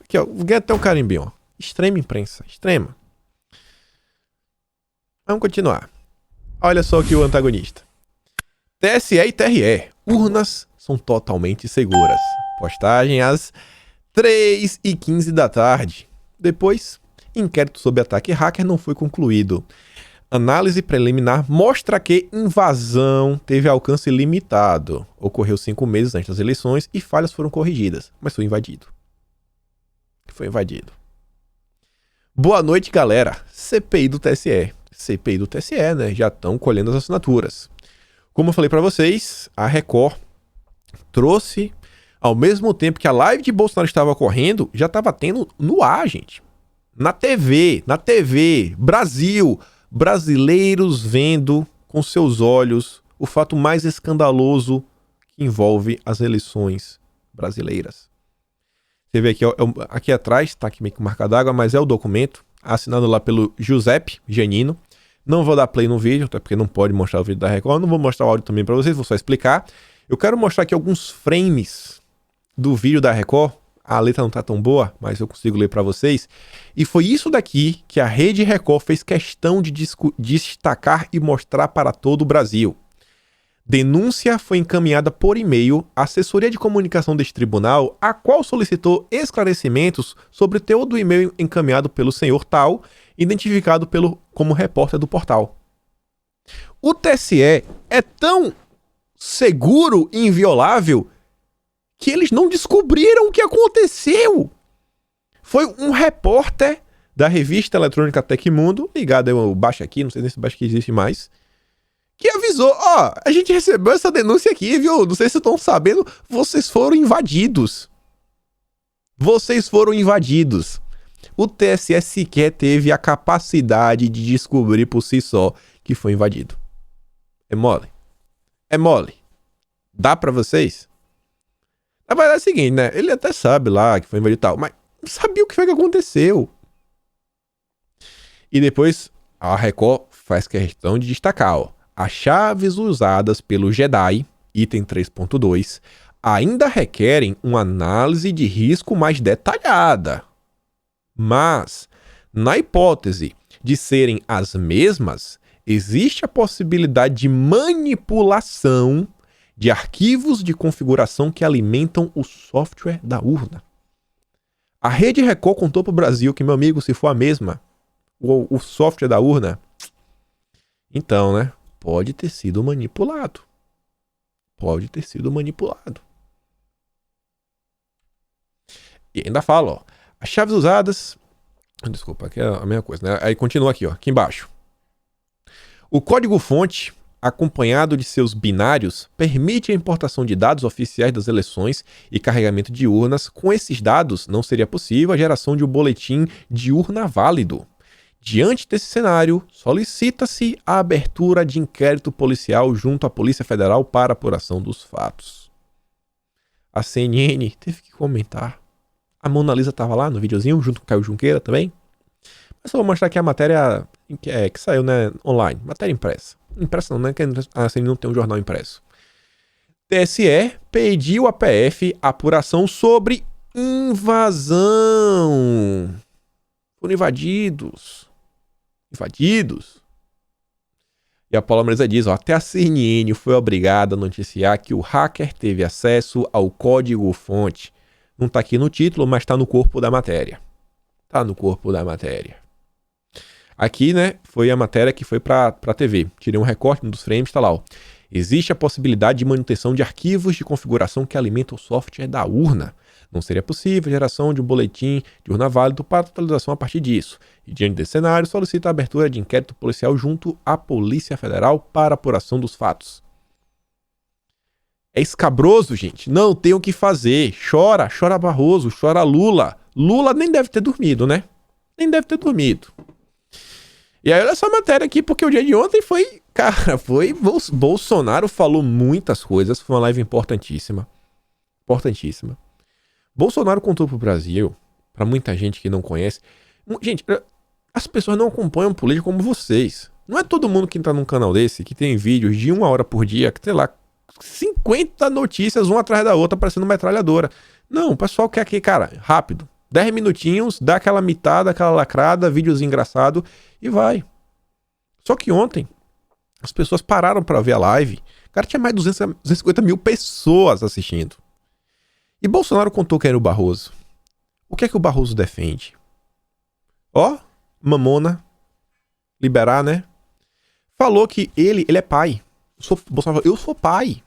Aqui, ó, ganha até um carimbinho, ó. Extrema imprensa, extrema. Vamos continuar. Olha só aqui o antagonista. TSE e TRE. Urnas são totalmente seguras. Postagem às 3h15 da tarde. Depois, inquérito sobre ataque hacker não foi concluído. Análise preliminar mostra que invasão teve alcance limitado. Ocorreu 5 meses antes das eleições e falhas foram corrigidas, mas foi invadido. Boa noite, galera. CPI do TSE, né? Já estão colhendo as assinaturas. Como eu falei pra vocês, a Record trouxe, ao mesmo tempo que a live de Bolsonaro estava ocorrendo, já estava tendo no ar, gente. Na TV, Brasil, brasileiros vendo com seus olhos o fato mais escandaloso que envolve as eleições brasileiras. Você vê aqui, ó, aqui atrás, tá aqui meio que marca d'água, mas é o documento, assinado lá pelo Giuseppe Giannino. Não vou dar play no vídeo, até porque não pode mostrar o vídeo da Record, não vou mostrar o áudio também pra vocês, vou só explicar. Eu quero mostrar aqui alguns frames do vídeo da Record. A letra não tá tão boa, mas eu consigo ler pra vocês. E foi isso daqui que a Rede Record fez questão de destacar e mostrar para todo o Brasil. Denúncia foi encaminhada por e-mail à assessoria de comunicação deste tribunal, a qual solicitou esclarecimentos sobre o teor do e-mail encaminhado pelo senhor tal, identificado como repórter do portal. O TSE é tão seguro e inviolável que eles não descobriram o que aconteceu. Foi um repórter da revista eletrônica Tecmundo, ligado ao Baixa Aqui, não sei nem se o Baixa Aqui existe mais, que avisou, a gente recebeu essa denúncia aqui, viu? Não sei se vocês estão sabendo, vocês foram invadidos. Vocês foram invadidos. O TSE sequer teve a capacidade de descobrir por si só que foi invadido. É mole. É mole. Dá pra vocês? Na verdade é o seguinte, né? Ele até sabe lá que foi invadido e tal, mas não sabia o que foi que aconteceu. E depois a Record faz questão de destacar, as chaves usadas pelo Jedi, item 3.2, ainda requerem uma análise de risco mais detalhada. Mas, na hipótese de serem as mesmas, existe a possibilidade de manipulação de arquivos de configuração que alimentam o software da urna. A Rede Record contou para o Brasil que, meu amigo, se for a mesma, o software da urna, então, né? Pode ter sido manipulado. Pode ter sido manipulado. E ainda fala, as chaves usadas... Desculpa, aqui é a mesma coisa, né? Aí continua aqui, aqui embaixo. O código-fonte, acompanhado de seus binários, permite a importação de dados oficiais das eleições e carregamento de urnas. Com esses dados, não seria possível a geração de um boletim de urna válido. Diante desse cenário, solicita-se a abertura de inquérito policial junto à Polícia Federal para apuração dos fatos. A CNN teve que comentar. A Mona Lisa estava lá no videozinho, junto com o Caio Junqueira também. Mas só vou mostrar aqui a matéria que saiu, né, online. Matéria impressa. Impressa não, né? Que a CNN não tem um jornal impresso. TSE pediu à PF apuração sobre invasão. Foram invadidos. E a Paula Marisa diz, até a CNN foi obrigada a noticiar que o hacker teve acesso ao código-fonte. Não tá aqui no título, mas tá no corpo da matéria. Tá no corpo da matéria. Aqui, né, foi a matéria que foi pra TV. Tirei um recorte dos frames, tá lá, ó. Existe a possibilidade de manutenção de arquivos de configuração que alimentam o software da urna. Não seria possível a geração de um boletim de urna válido para atualização a partir disso. E diante desse cenário, solicita a abertura de inquérito policial junto à Polícia Federal para apuração dos fatos. É escabroso, gente. Não tem o que fazer. Chora Barroso, chora Lula. Lula nem deve ter dormido, né? Nem deve ter dormido. E aí olha essa matéria aqui, porque o dia de ontem foi... Cara, Bolsonaro falou muitas coisas. Foi uma live importantíssima. Importantíssima. Bolsonaro contou pro Brasil, pra muita gente que não conhece. Gente, as pessoas não acompanham política como vocês. Não é todo mundo que tá num canal desse, que tem vídeos de 1 hora por dia, que sei lá, 50 notícias, uma atrás da outra, parecendo metralhadora. Não, o pessoal quer aqui, cara, rápido. 10 minutinhos, dá aquela mitada, aquela lacrada, vídeos engraçado e vai. Só que ontem, as pessoas pararam pra ver a live. Cara, tinha mais de 250 mil pessoas assistindo. E Bolsonaro contou que era o Barroso. O que é que o Barroso defende? Mamona. Liberar, né? Falou que ele é pai. Bolsonaro falou, eu sou pai.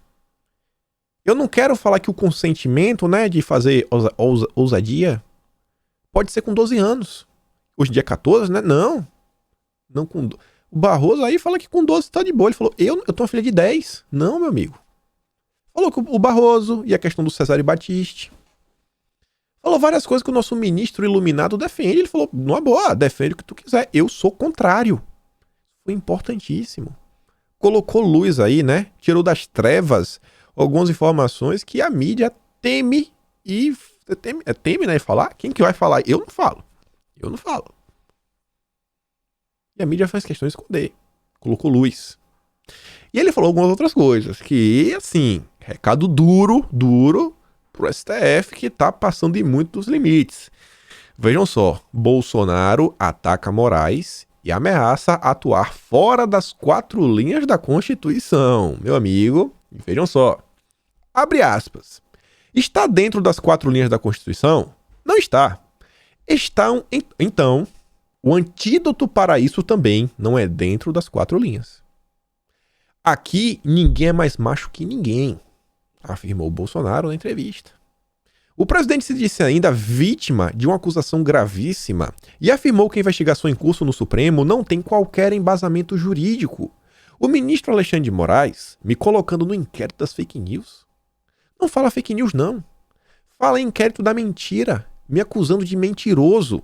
Eu não quero falar que o consentimento, né, de fazer ousadia pode ser com 12 anos. Hoje em dia é 14, né? Não com... O Barroso aí fala que com 12 tá de boa. Ele falou, eu tenho uma filha de 10. Não, meu amigo. Falou que o Barroso e a questão do Cesare Battisti. Falou várias coisas que o nosso ministro iluminado defende. Ele falou, numa boa, defende o que tu quiser. Eu sou contrário. Foi importantíssimo. Colocou luz aí, né? Tirou das trevas algumas informações que a mídia teme e... Teme, né? Falar? Quem que vai falar? Eu não falo. E a mídia faz questão de esconder. Colocou luz. E ele falou algumas outras coisas. Que, assim, recado duro pro STF que tá passando de muito dos limites. Vejam só. Bolsonaro ataca Moraes e ameaça atuar fora das 4 linhas da Constituição. Meu amigo, vejam só. Abre aspas. Está dentro das 4 linhas da Constituição? Não está. Então, o antídoto para isso também não é dentro das 4 linhas. Aqui, ninguém é mais macho que ninguém, afirmou Bolsonaro na entrevista. O presidente se disse ainda vítima de uma acusação gravíssima e afirmou que a investigação em curso no Supremo não tem qualquer embasamento jurídico. O ministro Alexandre de Moraes, me colocando no inquérito das fake news. Não fala fake news, não. Fala em inquérito da mentira, me acusando de mentiroso.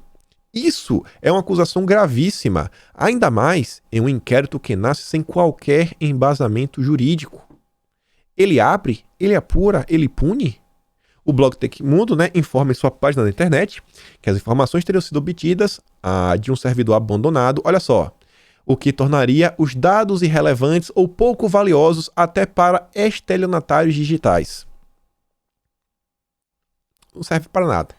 Isso é uma acusação gravíssima, ainda mais em um inquérito que nasce sem qualquer embasamento jurídico. Ele abre, ele apura, ele pune? O blog Tecmundo, informa em sua página na internet que as informações teriam sido obtidas de um servidor abandonado, olha só, o que tornaria os dados irrelevantes ou pouco valiosos até para estelionatários digitais. Não serve para nada.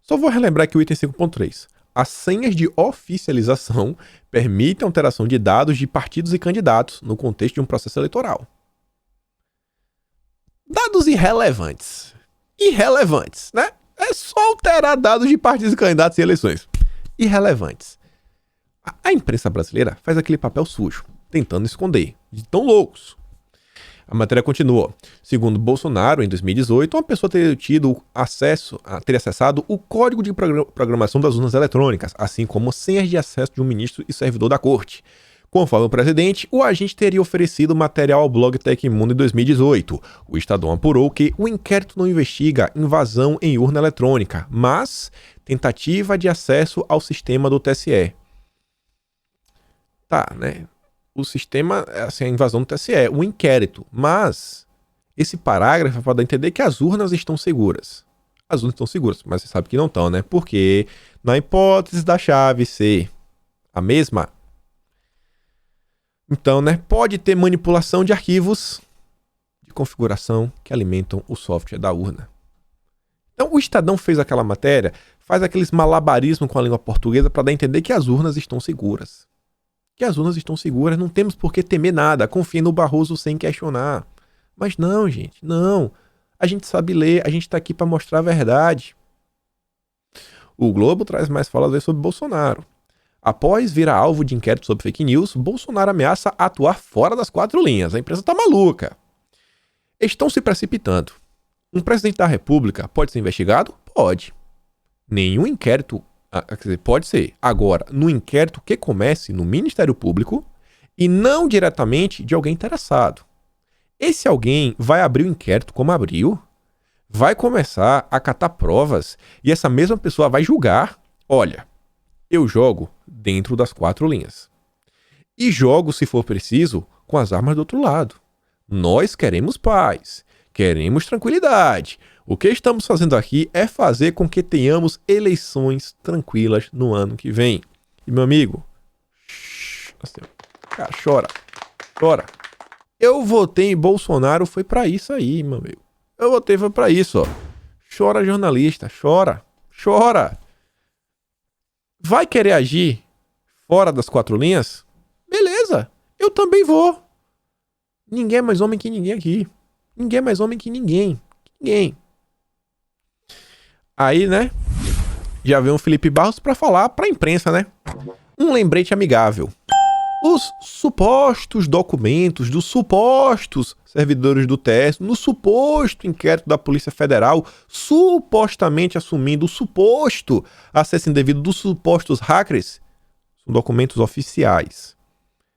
Só vou relembrar aqui o item 5.3. As senhas de oficialização permitem a alteração de dados de partidos e candidatos no contexto de um processo eleitoral. Dados irrelevantes. Irrelevantes, né? É só alterar dados de partidos e candidatos em eleições. Irrelevantes. A imprensa brasileira faz aquele papel sujo, tentando esconder, de tão loucos. A matéria continua. Segundo Bolsonaro, em 2018, uma pessoa teria teria acessado o código de programação das urnas eletrônicas, assim como senhas de acesso de um ministro e servidor da corte. Conforme o presidente, o agente teria oferecido material ao blog Tecmundo em 2018. O Estadão apurou que o inquérito não investiga invasão em urna eletrônica, mas tentativa de acesso ao sistema do TSE. Tá, né? O sistema, assim, a invasão do TSE, o inquérito. Mas esse parágrafo é para dar a entender que as urnas estão seguras. As urnas estão seguras, mas você sabe que não estão, né? Porque na hipótese da chave ser a mesma, então, pode ter manipulação de arquivos de configuração que alimentam o software da urna. Então, o Estadão fez aquela matéria, faz aqueles malabarismos com a língua portuguesa para dar a entender que as urnas estão seguras. Que as urnas estão seguras, não temos por que temer nada, confie no Barroso sem questionar. Mas não, gente, não. A gente sabe ler, a gente está aqui para mostrar a verdade. O Globo traz mais falas sobre Bolsonaro. Após virar alvo de inquérito sobre fake news, Bolsonaro ameaça atuar fora das 4 linhas. A imprensa está maluca. Estão se precipitando. Um presidente da República pode ser investigado? Pode. Nenhum inquérito, quer dizer, pode ser. Agora, no inquérito que comece no Ministério Público e não diretamente de alguém interessado. Esse alguém vai abrir o inquérito como abriu, vai começar a catar provas e essa mesma pessoa vai julgar. Olha, eu jogo dentro das 4 linhas. E jogo, se for preciso, com as armas do outro lado. Nós queremos paz, queremos tranquilidade. O que estamos fazendo aqui é fazer com que tenhamos eleições tranquilas no ano que vem. E, meu amigo, cara, chora. Eu votei em Bolsonaro, foi pra isso aí, meu amigo. Eu votei, foi pra isso, ó. Chora, jornalista, chora. Vai querer agir fora das 4 linhas? Beleza, eu também vou. Ninguém é mais homem que ninguém aqui. Ninguém é mais homem que ninguém. Aí, já veio um Felipe Barros pra falar pra imprensa, Um lembrete amigável. Os supostos documentos dos supostos servidores do TSE, no suposto inquérito da Polícia Federal, supostamente assumindo o suposto acesso indevido dos supostos hackers, são documentos oficiais.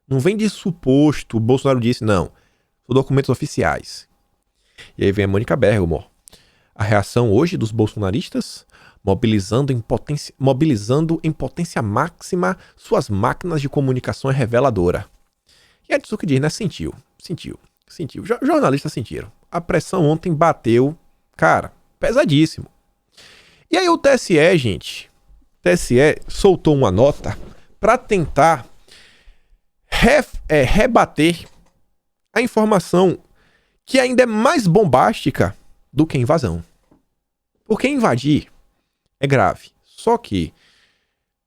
Não vem de suposto, o Bolsonaro disse, não. São documentos oficiais. E aí vem a Mônica Bergamo. A reação hoje dos bolsonaristas, mobilizando em potência máxima suas máquinas de comunicação é reveladora. E a Tsuki diz, Sentiu. Jornalistas sentiram. A pressão ontem bateu, cara, pesadíssimo. E aí o TSE, gente, soltou uma nota para tentar rebater a informação que ainda é mais bombástica do que a invasão. Porque invadir é grave. Só que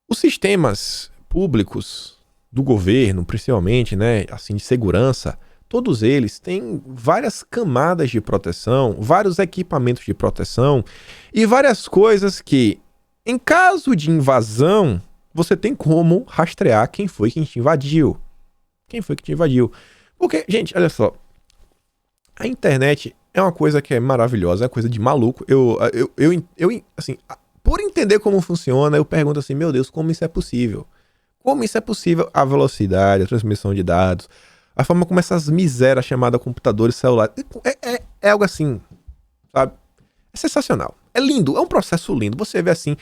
os sistemas públicos do governo, principalmente, né, assim, de segurança, todos eles têm várias camadas de proteção, vários equipamentos de proteção e várias coisas que, em caso de invasão, você tem como rastrear quem foi que te invadiu. Quem foi que te invadiu. Porque, gente, olha só, a internet é uma coisa que é maravilhosa, é uma coisa de maluco. Assim, por entender como funciona, eu pergunto assim, meu Deus, como isso é possível? Como isso é possível? A velocidade, a transmissão de dados, a forma como essas misérias chamadas computadores celulares, é algo assim, sabe? É sensacional. É lindo, é um processo lindo. Você vê assim,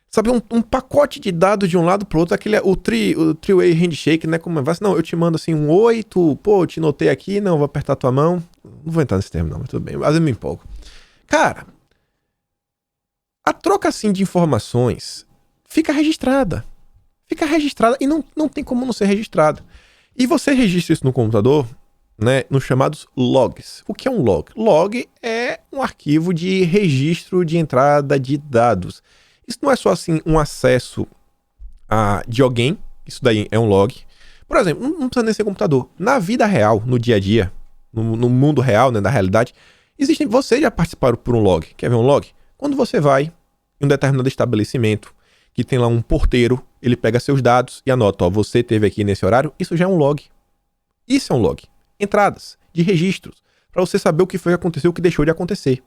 sabe, um pacote de dados de um lado pro outro, o three-way handshake, né? Como é? Não, eu te mando assim um oi, pô, eu te notei aqui, não, vou apertar tua mão. Não vou entrar nesse termo não, mas tudo bem, às vezes eu me empolgo. Cara, a troca assim de informações fica registrada. Fica registrada e não tem como não ser registrada. E você registra isso no computador, né, nos chamados logs. O que é um log? Log é um arquivo de registro de entrada de dados. Isso não é só assim um acesso de alguém, isso daí é um log. Por exemplo, não precisa nem ser computador. Na vida real, no dia a dia, no mundo real, né, na realidade, vocês já participaram por um log. Quer ver um log? Quando você vai em um determinado estabelecimento, que tem lá um porteiro, ele pega seus dados e anota, ó, você esteve aqui nesse horário, isso já é um log. Isso é um log. Entradas de registros, para você saber o que foi que aconteceu, o que deixou de acontecer.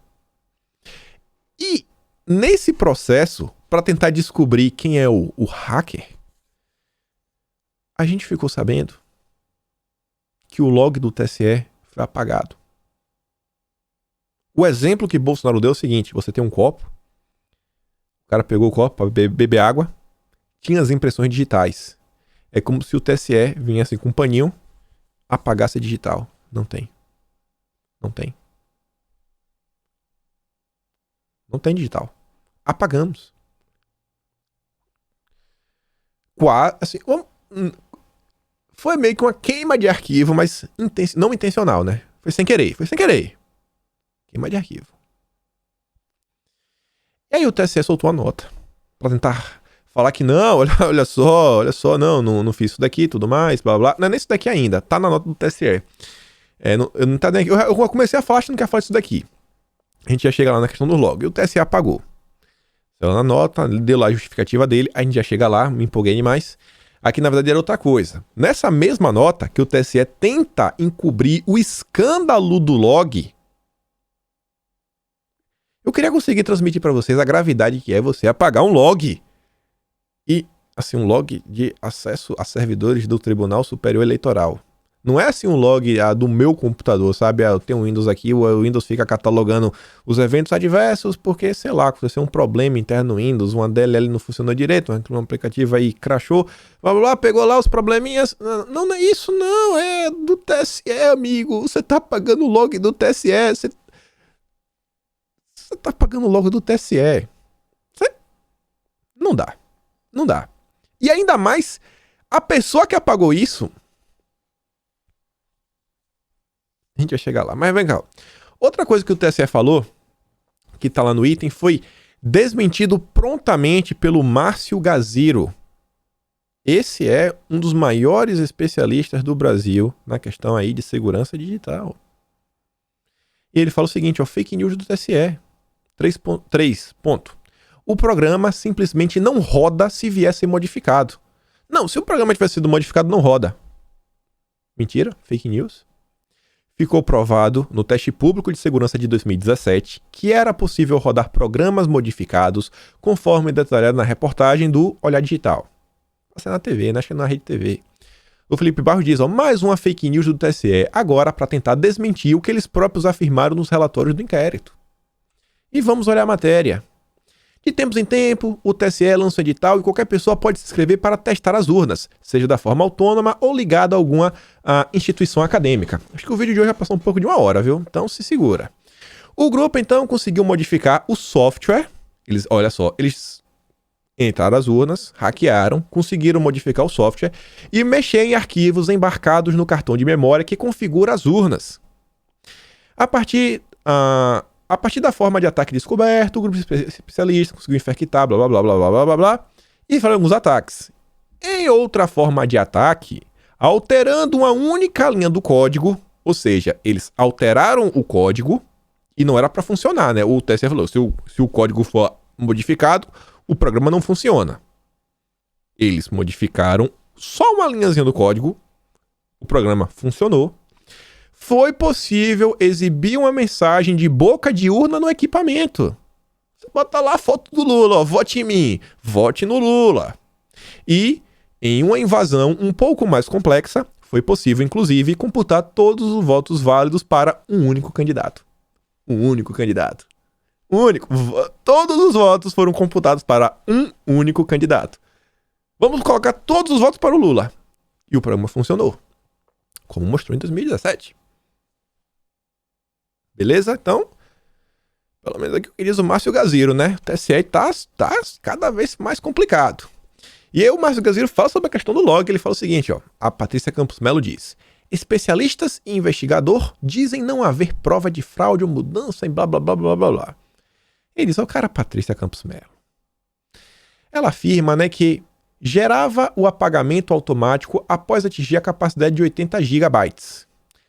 E nesse processo, para tentar descobrir quem é o hacker, a gente ficou sabendo que o log do TSE foi apagado. O exemplo que Bolsonaro deu é o seguinte, você tem um copo, o cara pegou o copo para beber água, tinha as impressões digitais. É como se o TSE viesse com um paninho, apagasse a digital. Não tem. Não tem. Não tem digital. Apagamos. Assim, foi meio que uma queima de arquivo, mas não intencional, né? Foi sem querer. Queima de arquivo. E aí o TSE soltou a nota pra tentar falar que não, olha só, não fiz isso daqui, tudo mais, blá blá. Não é nem isso daqui ainda, tá na nota do TSE. Eu comecei a falar, acho que não quero falar isso daqui. A gente já chega lá na questão do log. E o TSE apagou. Saiu na nota, deu lá a justificativa dele, a gente já chega lá, me empolguei demais. Aqui na verdade era outra coisa. Nessa mesma nota que o TSE tenta encobrir o escândalo do log, eu queria conseguir transmitir para vocês a gravidade que é você apagar um log. E, assim, um log de acesso a servidores do Tribunal Superior Eleitoral. Não é assim um log do meu computador, sabe? Eu tenho um Windows aqui, o Windows fica catalogando os eventos adversos porque, sei lá, aconteceu um problema interno no Windows, uma DLL não funcionou direito, um aplicativo aí crashou, blá, blá, blá, pegou lá os probleminhas. Não é isso, não, é do TSE, amigo. Você tá pagando o log do TSE, você tá pagando o log do TSE. Não dá. Não dá. E ainda mais, a pessoa que apagou isso... A gente vai chegar lá, mas vem cá. Outra coisa que o TSE falou, que tá lá no item, foi desmentido prontamente pelo Márcio Gaziro. Esse é um dos maiores especialistas do Brasil na questão aí de segurança digital. E ele fala o seguinte, ó, fake news do TSE. 3 ponto. O programa simplesmente não roda se viesse modificado. Não, se o programa tivesse sido modificado, não roda. Mentira, fake news. Ficou provado no teste público de segurança de 2017 que era possível rodar programas modificados conforme detalhado na reportagem do Olhar Digital. Passei na TV, né? Acho que é na Rede TV. O Felipe Barros diz, ó, mais uma fake news do TSE, agora para tentar desmentir o que eles próprios afirmaram nos relatórios do inquérito. E vamos olhar a matéria. De tempos em tempo, o TSE lança um edital e qualquer pessoa pode se inscrever para testar as urnas, seja da forma autônoma ou ligada a alguma instituição acadêmica. Acho que o vídeo de hoje já passou um pouco de 1 hora, viu? Então se segura. O grupo, então, conseguiu modificar o software. Olha só, eles entraram às urnas, hackearam, conseguiram modificar o software e mexer em arquivos embarcados no cartão de memória que configura as urnas. A partir da forma de ataque descoberto, o grupo especialista conseguiu infectar, blá, blá, blá, blá, blá, blá, blá, blá, e falaram alguns ataques. Em outra forma de ataque, alterando uma única linha do código, ou seja, eles alteraram o código e não era para funcionar, né? O TSE falou, se o código for modificado, o programa não funciona. Eles modificaram só uma linhazinha do código, o programa funcionou. Foi possível exibir uma mensagem de boca de urna no equipamento. Você bota lá a foto do Lula, ó, vote em mim, vote no Lula. E, em uma invasão um pouco mais complexa, foi possível, inclusive, computar todos os votos válidos para um único candidato. Um único candidato. Único. Todos os votos foram computados para um único candidato. Vamos colocar todos os votos para o Lula. E o programa funcionou. Como mostrou em 2017. Beleza? Então, pelo menos aqui o que diz o Márcio Gaziro, né? O TSE tá cada vez mais complicado. E aí o Márcio Gaziro fala sobre a questão do log. Ele fala o seguinte, ó. A Patrícia Campos Melo diz: especialistas e investigador dizem não haver prova de fraude ou mudança em blá blá blá blá blá blá. Ele diz ao cara Patrícia Campos Melo. Ela afirma, né, que gerava o apagamento automático após atingir a capacidade de 80 GB.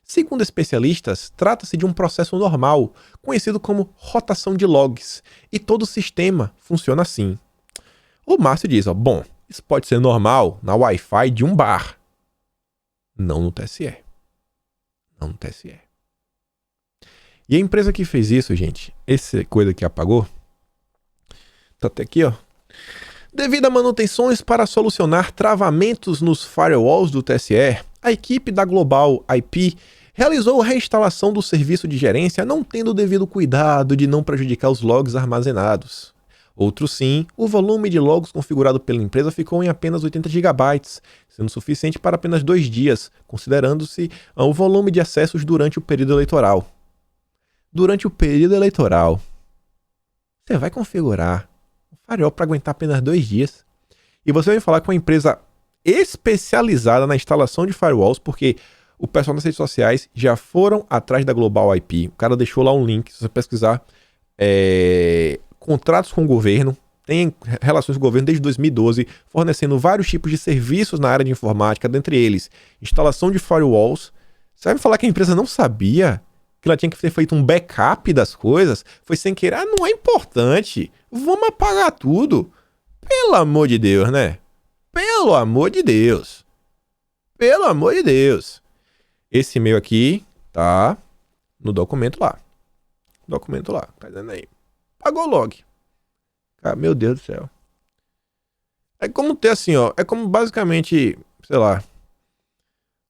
Segundo especialistas, trata-se de um processo normal, conhecido como rotação de logs, e todo o sistema funciona assim. O Márcio diz, ó, bom, isso pode ser normal na Wi-Fi de um bar. Não no TSE. Não no TSE. E a empresa que fez isso, gente, essa coisa que apagou, tá até aqui, ó. Devido a manutenções para solucionar travamentos nos firewalls do TSE, a equipe da Global IP realizou a reinstalação do serviço de gerência, não tendo o devido cuidado de não prejudicar os logs armazenados. Outro sim, o volume de logs configurado pela empresa ficou em apenas 80 GB, sendo suficiente para apenas 2 dias, considerando-se o volume de acessos durante o período eleitoral. Durante o período eleitoral, você vai configurar o firewall para aguentar apenas 2 dias. E você vai falar com uma empresa especializada na instalação de firewalls, porque o pessoal nas redes sociais já foram atrás da Global IP. O cara deixou lá um link, se você pesquisar, contratos com o governo, tem relações com o governo desde 2012, fornecendo vários tipos de serviços na área de informática, dentre eles instalação de firewalls. Você vai me falar que a empresa não sabia que ela tinha que ter feito um backup das coisas? Foi sem querer? Ah, não é importante. Vamos apagar tudo. Pelo amor de Deus, né? Pelo amor de Deus. Pelo amor de Deus. Esse e-mail aqui tá no documento lá. Documento lá. Tá dizendo aí. Pagou log. Cara, meu Deus do céu. É como ter assim, ó. É como basicamente, sei lá.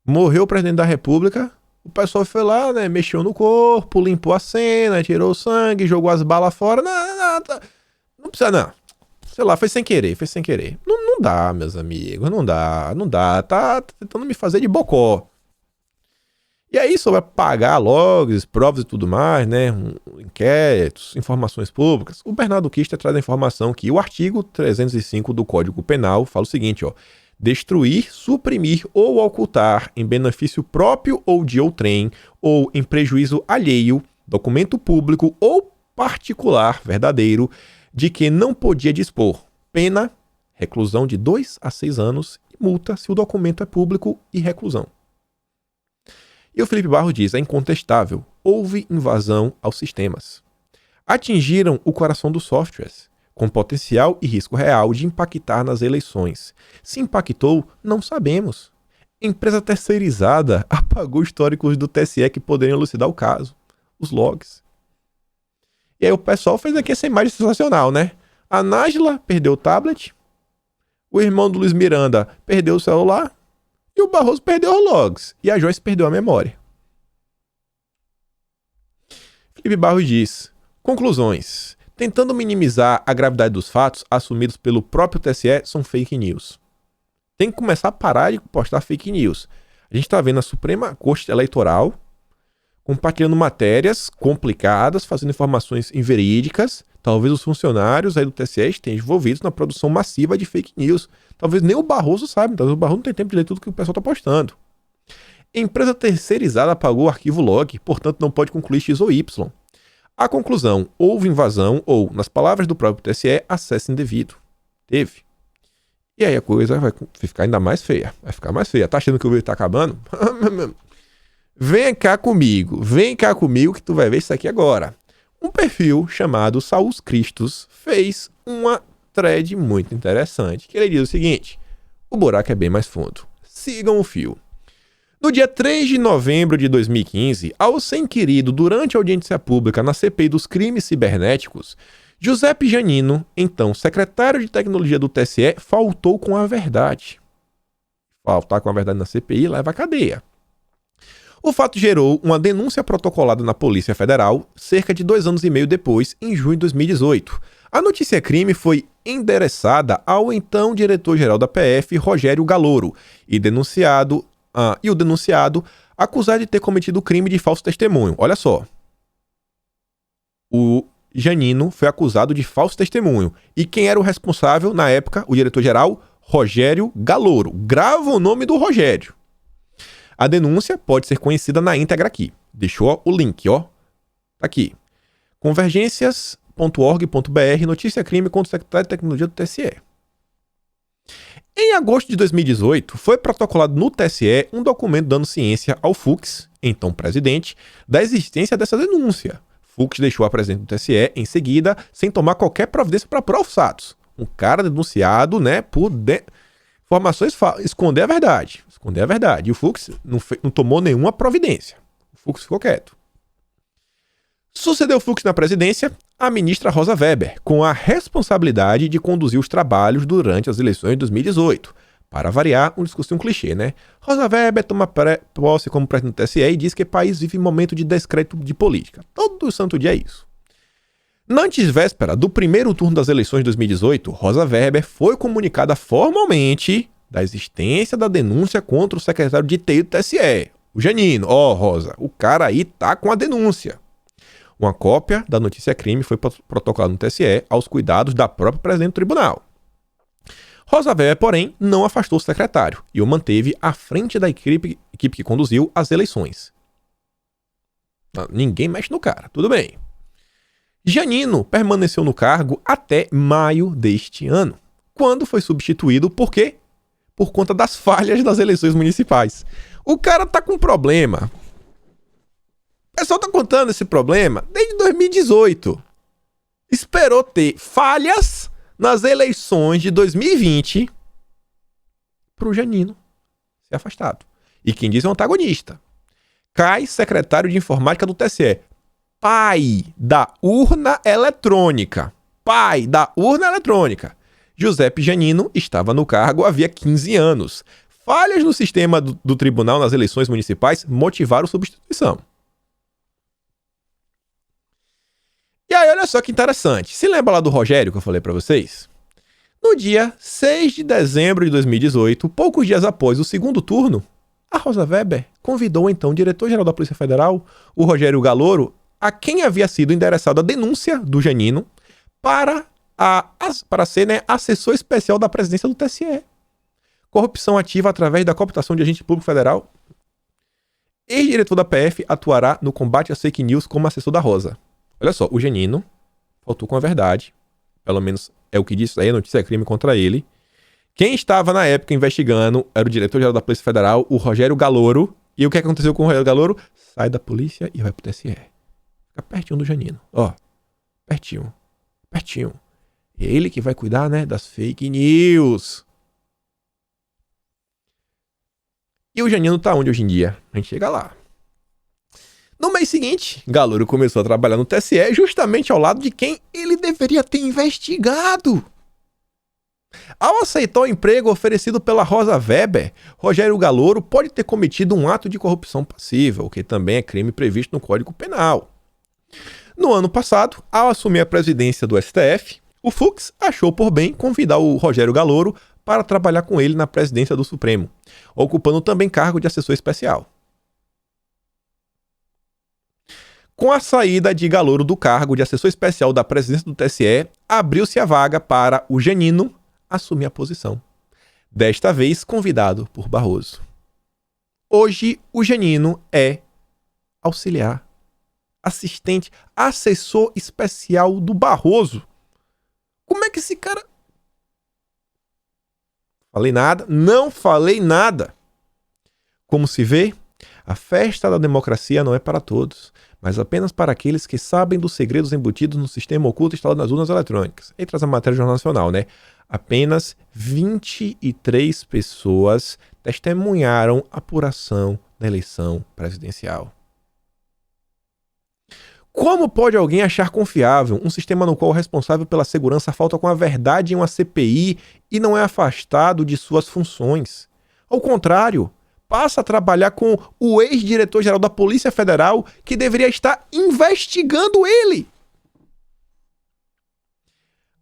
Morreu o presidente da República. O pessoal foi lá, né? Mexeu no corpo, limpou a cena, tirou o sangue, jogou as balas fora. Não precisa, não. Sei lá, foi sem querer, foi sem querer. Não dá, meus amigos, não dá. Tá tentando me fazer de bocó. E aí, sobre apagar logs, provas e tudo mais, né? Inquéritos, informações públicas. O Bernardo Kister traz a informação que o artigo 305 do Código Penal fala o seguinte, ó. Destruir, suprimir ou ocultar em benefício próprio ou de outrem, ou em prejuízo alheio, documento público ou particular verdadeiro, de que não podia dispor. Pena, reclusão de 2 a 6 anos e multa se o documento é público e reclusão. E o Felipe Barros diz, é incontestável, houve invasão aos sistemas. Atingiram o coração dos softwares, com potencial e risco real de impactar nas eleições. Se impactou, não sabemos. Empresa terceirizada apagou históricos do TSE que poderiam elucidar o caso. Os logs. E aí o pessoal fez aqui essa imagem sensacional, né? A Nájila perdeu o tablet, o irmão do Luiz Miranda perdeu o celular e o Barroso perdeu os logs. E a Joyce perdeu a memória. Felipe Barros diz, conclusões. Tentando minimizar a gravidade dos fatos assumidos pelo próprio TSE, são fake news. Tem que começar a parar de postar fake news. A gente está vendo a Suprema Corte Eleitoral compartilhando matérias complicadas, fazendo informações inverídicas. Talvez os funcionários aí do TSE estejam envolvidos na produção massiva de fake news. Talvez nem o Barroso saiba, talvez o Barroso não tenha tempo de ler tudo que o pessoal está postando. Empresa terceirizada apagou o arquivo log, portanto não pode concluir X ou Y. A conclusão, houve invasão ou, nas palavras do próprio TSE, acesso indevido. Teve. E aí a coisa vai ficar ainda mais feia. Vai ficar mais feia. Tá achando que o vídeo tá acabando? Vem cá comigo que tu vai ver isso aqui agora. Um perfil chamado Saus Cristos fez uma thread muito interessante, que ele diz o seguinte: o buraco é bem mais fundo. Sigam o fio. No dia 3 de novembro de 2015, ao ser inquirido durante a audiência pública na CPI dos crimes cibernéticos, Giuseppe Janino, então secretário de Tecnologia do TSE, faltou com a verdade. Faltar com a verdade na CPI leva à cadeia. O fato gerou uma denúncia protocolada na Polícia Federal cerca de 2 anos e meio depois, em junho de 2018. A notícia-crime foi endereçada ao então diretor-geral da PF, Rogério Galouro, e o denunciado acusado de ter cometido o crime de falso testemunho. Olha só. O Janino foi acusado de falso testemunho. E quem era o responsável na época? O diretor-geral, Rogério Galouro. Grava o nome do Rogério. A denúncia pode ser conhecida na íntegra aqui. Deixou o link, ó. Tá aqui. Convergências.org.br, notícia crime contra o secretário de Tecnologia do TSE. Em agosto de 2018, foi protocolado no TSE um documento dando ciência ao Fux, então presidente, da existência dessa denúncia. Fux deixou a presidente do TSE em seguida, sem tomar qualquer providência para provar os fatos. Um cara denunciado, né, por informações esconder a verdade. Esconder a verdade. E o Fux não tomou nenhuma providência. O Fux ficou quieto. Sucedeu o Fux na presidência a ministra Rosa Weber, com a responsabilidade de conduzir os trabalhos durante as eleições de 2018. Para variar, um discurso e um clichê, né? Rosa Weber toma posse como presidente do TSE e diz que o país vive um momento de descrédito de política. Todo santo dia é isso. Na antevéspera do primeiro turno das eleições de 2018, Rosa Weber foi comunicada formalmente da existência da denúncia contra o secretário de TI do TSE, o Janino. Rosa, o cara aí tá com a denúncia. Uma cópia da notícia crime foi protocolada no TSE aos cuidados da própria presidente do tribunal. Rosa Weber, porém, não afastou o secretário e o manteve à frente da equipe que conduziu as eleições. Ninguém mexe no cara, tudo bem. Janino permaneceu no cargo até maio deste ano, quando foi substituído por quê? Por conta das falhas das eleições municipais. O cara tá com problema. O pessoal tá contando esse problema desde 2018. Esperou ter falhas nas eleições de 2020 pro Janino ser afastado. E quem diz é um antagonista. Cai secretário de informática do TSE. Pai da urna eletrônica. Pai da urna eletrônica. Giuseppe Janino estava no cargo havia 15 anos. Falhas no sistema do tribunal nas eleições municipais motivaram substituição. E aí, olha só que interessante. Se lembra lá do Rogério que eu falei pra vocês? No dia 6 de dezembro de 2018, poucos dias após o segundo turno, a Rosa Weber convidou então o diretor-geral da Polícia Federal, o Rogério Galouro, a quem havia sido endereçada a denúncia do Janino para ser, né, assessor especial da presidência do TSE. Corrupção ativa através da cooptação de agente público federal. Ex-diretor da PF atuará no combate às fake news como assessor da Rosa. Olha só, o Janino faltou com a verdade. Pelo menos é o que disse aí, a notícia é crime contra ele. Quem estava na época investigando era o diretor-geral da Polícia Federal, o Rogério Galouro. E o que aconteceu com o Rogério Galouro? Sai da polícia e vai pro TSE. Fica pertinho do Janino. Pertinho. Pertinho. É ele que vai cuidar, né, das fake news. E o Janino tá onde hoje em dia? A gente chega lá. No mês seguinte, Galouro começou a trabalhar no TSE justamente ao lado de quem ele deveria ter investigado. Ao aceitar o emprego oferecido pela Rosa Weber, Rogério Galouro pode ter cometido um ato de corrupção passiva, o que também é crime previsto no Código Penal. No ano passado, ao assumir a presidência do STF, o Fux achou por bem convidar o Rogério Galouro para trabalhar com ele na presidência do Supremo, ocupando também cargo de assessor especial. Com a saída de Galouro do cargo de assessor especial da presidência do TSE, abriu-se a vaga para o Janino assumir a posição. Desta vez convidado por Barroso. Hoje, o Janino é auxiliar, assistente, assessor especial do Barroso. Como é que esse cara... Falei nada, não falei nada. Como se vê, a festa da democracia não é para todos, mas apenas para aqueles que sabem dos segredos embutidos no sistema oculto instalado nas urnas eletrônicas. Aí traz a matéria do Jornal Nacional, né? Apenas 23 pessoas testemunharam a apuração da eleição presidencial. Como pode alguém achar confiável um sistema no qual o responsável pela segurança falta com a verdade em uma CPI e não é afastado de suas funções? Ao contrário, passa a trabalhar com o ex-diretor-geral da Polícia Federal que deveria estar investigando ele.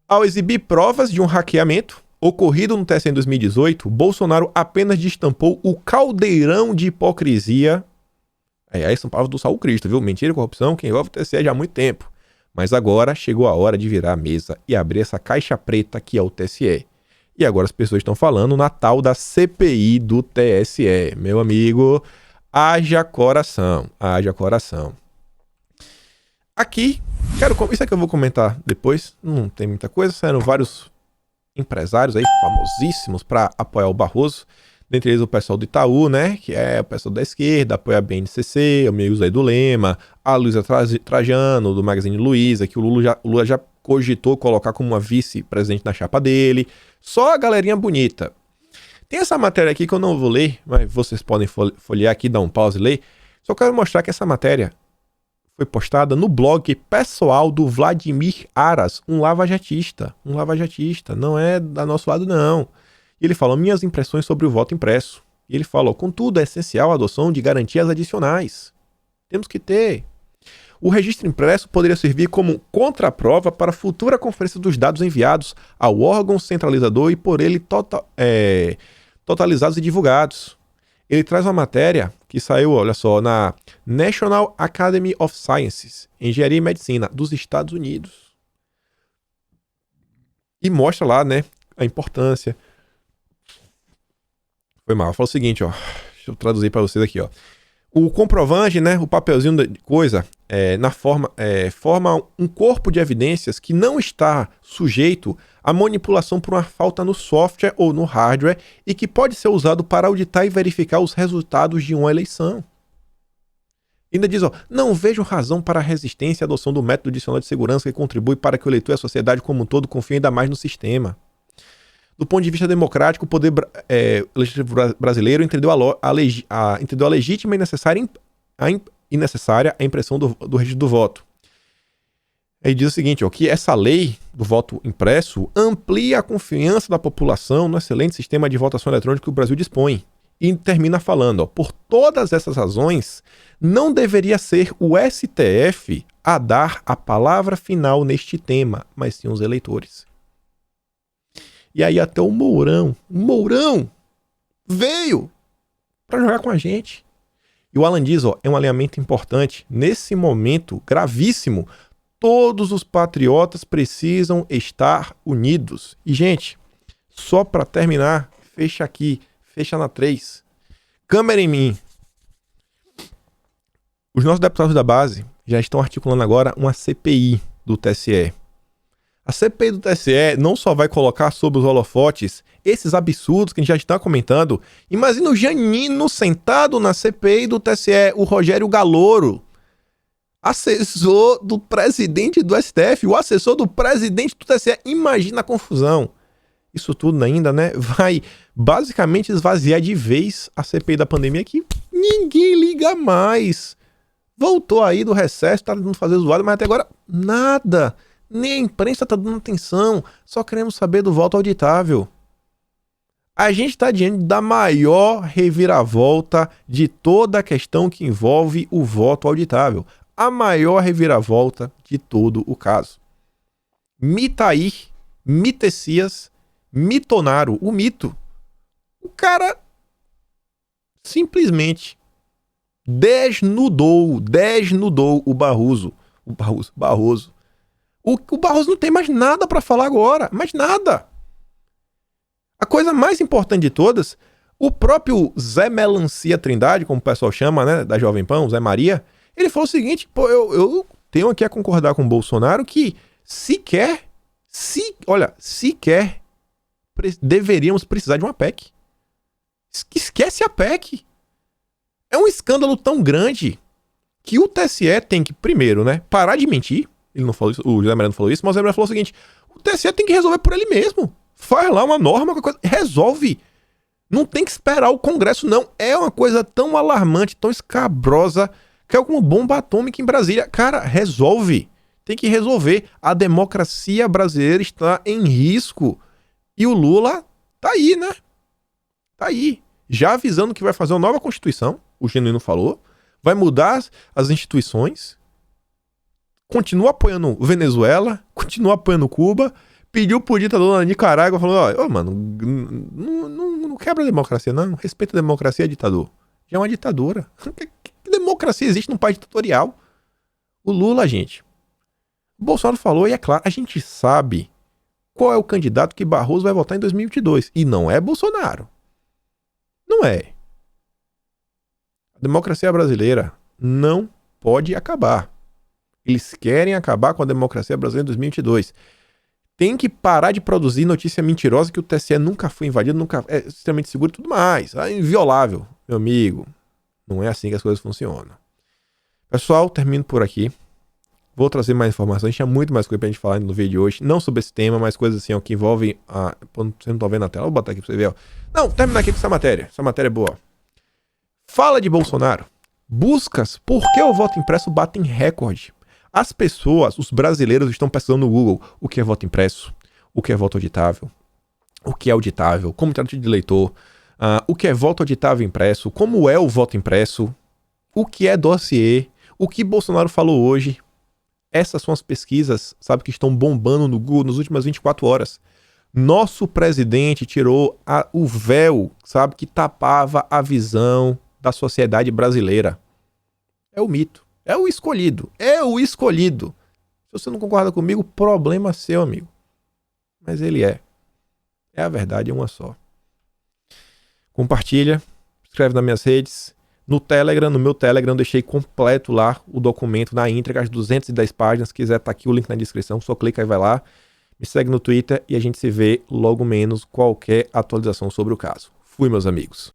Ao exibir provas de um hackeamento ocorrido no TSE em 2018, Bolsonaro apenas destampou o caldeirão de hipocrisia. Aí são palavras do Saul Cristo, viu? Mentira e corrupção que envolve o TSE já há muito tempo. Mas agora chegou a hora de virar a mesa e abrir essa caixa preta que é o TSE. E agora as pessoas estão falando na tal da CPI do TSE. Meu amigo, haja coração, haja coração. Aqui, isso é que eu vou comentar depois, não tem muita coisa, saíram vários empresários aí famosíssimos para apoiar o Barroso, dentre eles o pessoal do Itaú, né, que é o pessoal da esquerda, apoia a BNCC, amigos aí do Lema, a Luísa Trajano, do Magazine Luiza, que o Lula já cogitou colocar como uma vice-presidente na chapa dele, só a galerinha bonita. Tem essa matéria aqui que eu não vou ler, mas vocês podem folhear aqui, dar um pause e ler, só quero mostrar que essa matéria foi postada no blog pessoal do Vladimir Aras, um lava-jatista, não é do nosso lado não. E ele fala, minhas impressões sobre o voto impresso. E ele fala, contudo, é essencial a adoção de garantias adicionais. Temos que ter. O registro impresso poderia servir como contraprova para a futura conferência dos dados enviados ao órgão centralizador e por ele totalizados e divulgados. Ele traz uma matéria que saiu, olha só, na National Academy of Sciences, Engenharia e Medicina, dos Estados Unidos. E mostra lá, né, a importância. Foi mal, fala o seguinte, ó, deixa eu traduzir para vocês aqui, ó. O comprovante, né, o papelzinho de coisa, forma um corpo de evidências que não está sujeito à manipulação por uma falta no software ou no hardware e que pode ser usado para auditar e verificar os resultados de uma eleição. Ainda diz, ó, não vejo razão para a resistência à adoção do método adicional de segurança que contribui para que o eleitor e a sociedade como um todo confiem ainda mais no sistema. Do ponto de vista democrático, o poder legislativo brasileiro entendeu a legítima e necessária a impressão do registro do voto. Aí diz o seguinte, ó, que essa lei do voto impresso amplia a confiança da população no excelente sistema de votação eletrônica que o Brasil dispõe. E termina falando, ó, por todas essas razões, não deveria ser o STF a dar a palavra final neste tema, mas sim os eleitores. E aí até o Mourão veio para jogar com a gente. E o Alan diz, ó, é um alinhamento importante. Nesse momento gravíssimo, todos os patriotas precisam estar unidos. E, gente, só para terminar, fecha aqui, fecha na 3. Câmera em mim. Os nossos deputados da base já estão articulando agora uma CPI do TSE. A CPI do TSE não só vai colocar sob os holofotes esses absurdos que a gente já está comentando. Imagina o Janino sentado na CPI do TSE, o Rogério Galouro, assessor do presidente do STF, o assessor do presidente do TSE. Imagina a confusão. Isso tudo ainda, né, vai basicamente esvaziar de vez a CPI da pandemia que ninguém liga mais. Voltou aí do recesso, tá tentando fazer zoado, mas até agora nada. Nem a imprensa tá dando atenção, só queremos saber do voto auditável. A gente está diante da maior reviravolta de toda a questão que envolve o voto auditável. A maior reviravolta de todo o caso. Mitair, Mitessias, Mitonaro, o mito. O cara simplesmente desnudou o Barroso. O Barroso não tem mais nada para falar agora, mais nada. A coisa mais importante de todas, o próprio Zé Melancia Trindade, como o pessoal chama, né, da Jovem Pan, o Zé Maria, ele falou o seguinte, pô, eu tenho aqui a concordar com o Bolsonaro que sequer deveríamos precisar de uma PEC. Esquece a PEC. É um escândalo tão grande que o TSE tem que, primeiro, né, parar de mentir. Ele não falou isso, o José Maria não falou isso, mas o José Maria falou o seguinte: o TSE tem que resolver por ele mesmo. Faz lá uma norma, qualquer coisa, resolve. Não tem que esperar o Congresso, não. É uma coisa tão alarmante, tão escabrosa, que é como bomba atômica em Brasília. Cara, resolve. Tem que resolver. A democracia brasileira está em risco. E o Lula tá aí, né? Tá aí. Já avisando que vai fazer uma nova Constituição. O Genuíno falou. Vai mudar as instituições. Continua apoiando Venezuela. Continua apoiando Cuba. Pediu pro ditador na Nicarágua. Falou, ó, mano, não quebra a democracia, não. Respeita a democracia, ditador. Já é uma ditadura. Que democracia existe num país ditatorial? O Lula, gente. O Bolsonaro falou, e é claro, a gente sabe qual é o candidato que Barroso vai votar em 2022. E não é Bolsonaro. Não é. A democracia brasileira não pode acabar. Eles querem acabar com a democracia brasileira em 2022. Tem que parar de produzir notícia mentirosa que o TSE nunca foi invadido, nunca é extremamente seguro e tudo mais. É inviolável, meu amigo. Não é assim que as coisas funcionam. Pessoal, termino por aqui. Vou trazer mais informações. Tinha muito mais coisa pra gente falar no vídeo de hoje. Não sobre esse tema, mas coisas assim, ó, que envolvem a... Vocês não estão vendo na tela? Vou botar aqui pra você ver, ó. Não, terminar aqui com essa matéria. Essa matéria é boa. Fala de Bolsonaro. Buscas por que o voto impresso bate em recorde. As pessoas, os brasileiros, estão pesquisando no Google o que é voto impresso, o que é voto auditável, o que é auditável, como trata de eleitor, o que é voto auditável impresso, como é o voto impresso, o que é dossiê, o que Bolsonaro falou hoje. Essas são as pesquisas, sabe, que estão bombando no Google nas últimas 24 horas. Nosso presidente tirou o véu, sabe, que tapava a visão da sociedade brasileira. É o mito. É o escolhido. É o escolhido. Se você não concorda comigo, problema seu, amigo. Mas ele é. É a verdade, é uma só. Compartilha. Escreve nas minhas redes. No Telegram, no meu Telegram, deixei completo lá o documento na íntegra, as 210 páginas. Se quiser, tá aqui o link na descrição. Só clica e vai lá. Me segue no Twitter e a gente se vê logo menos qualquer atualização sobre o caso. Fui, meus amigos.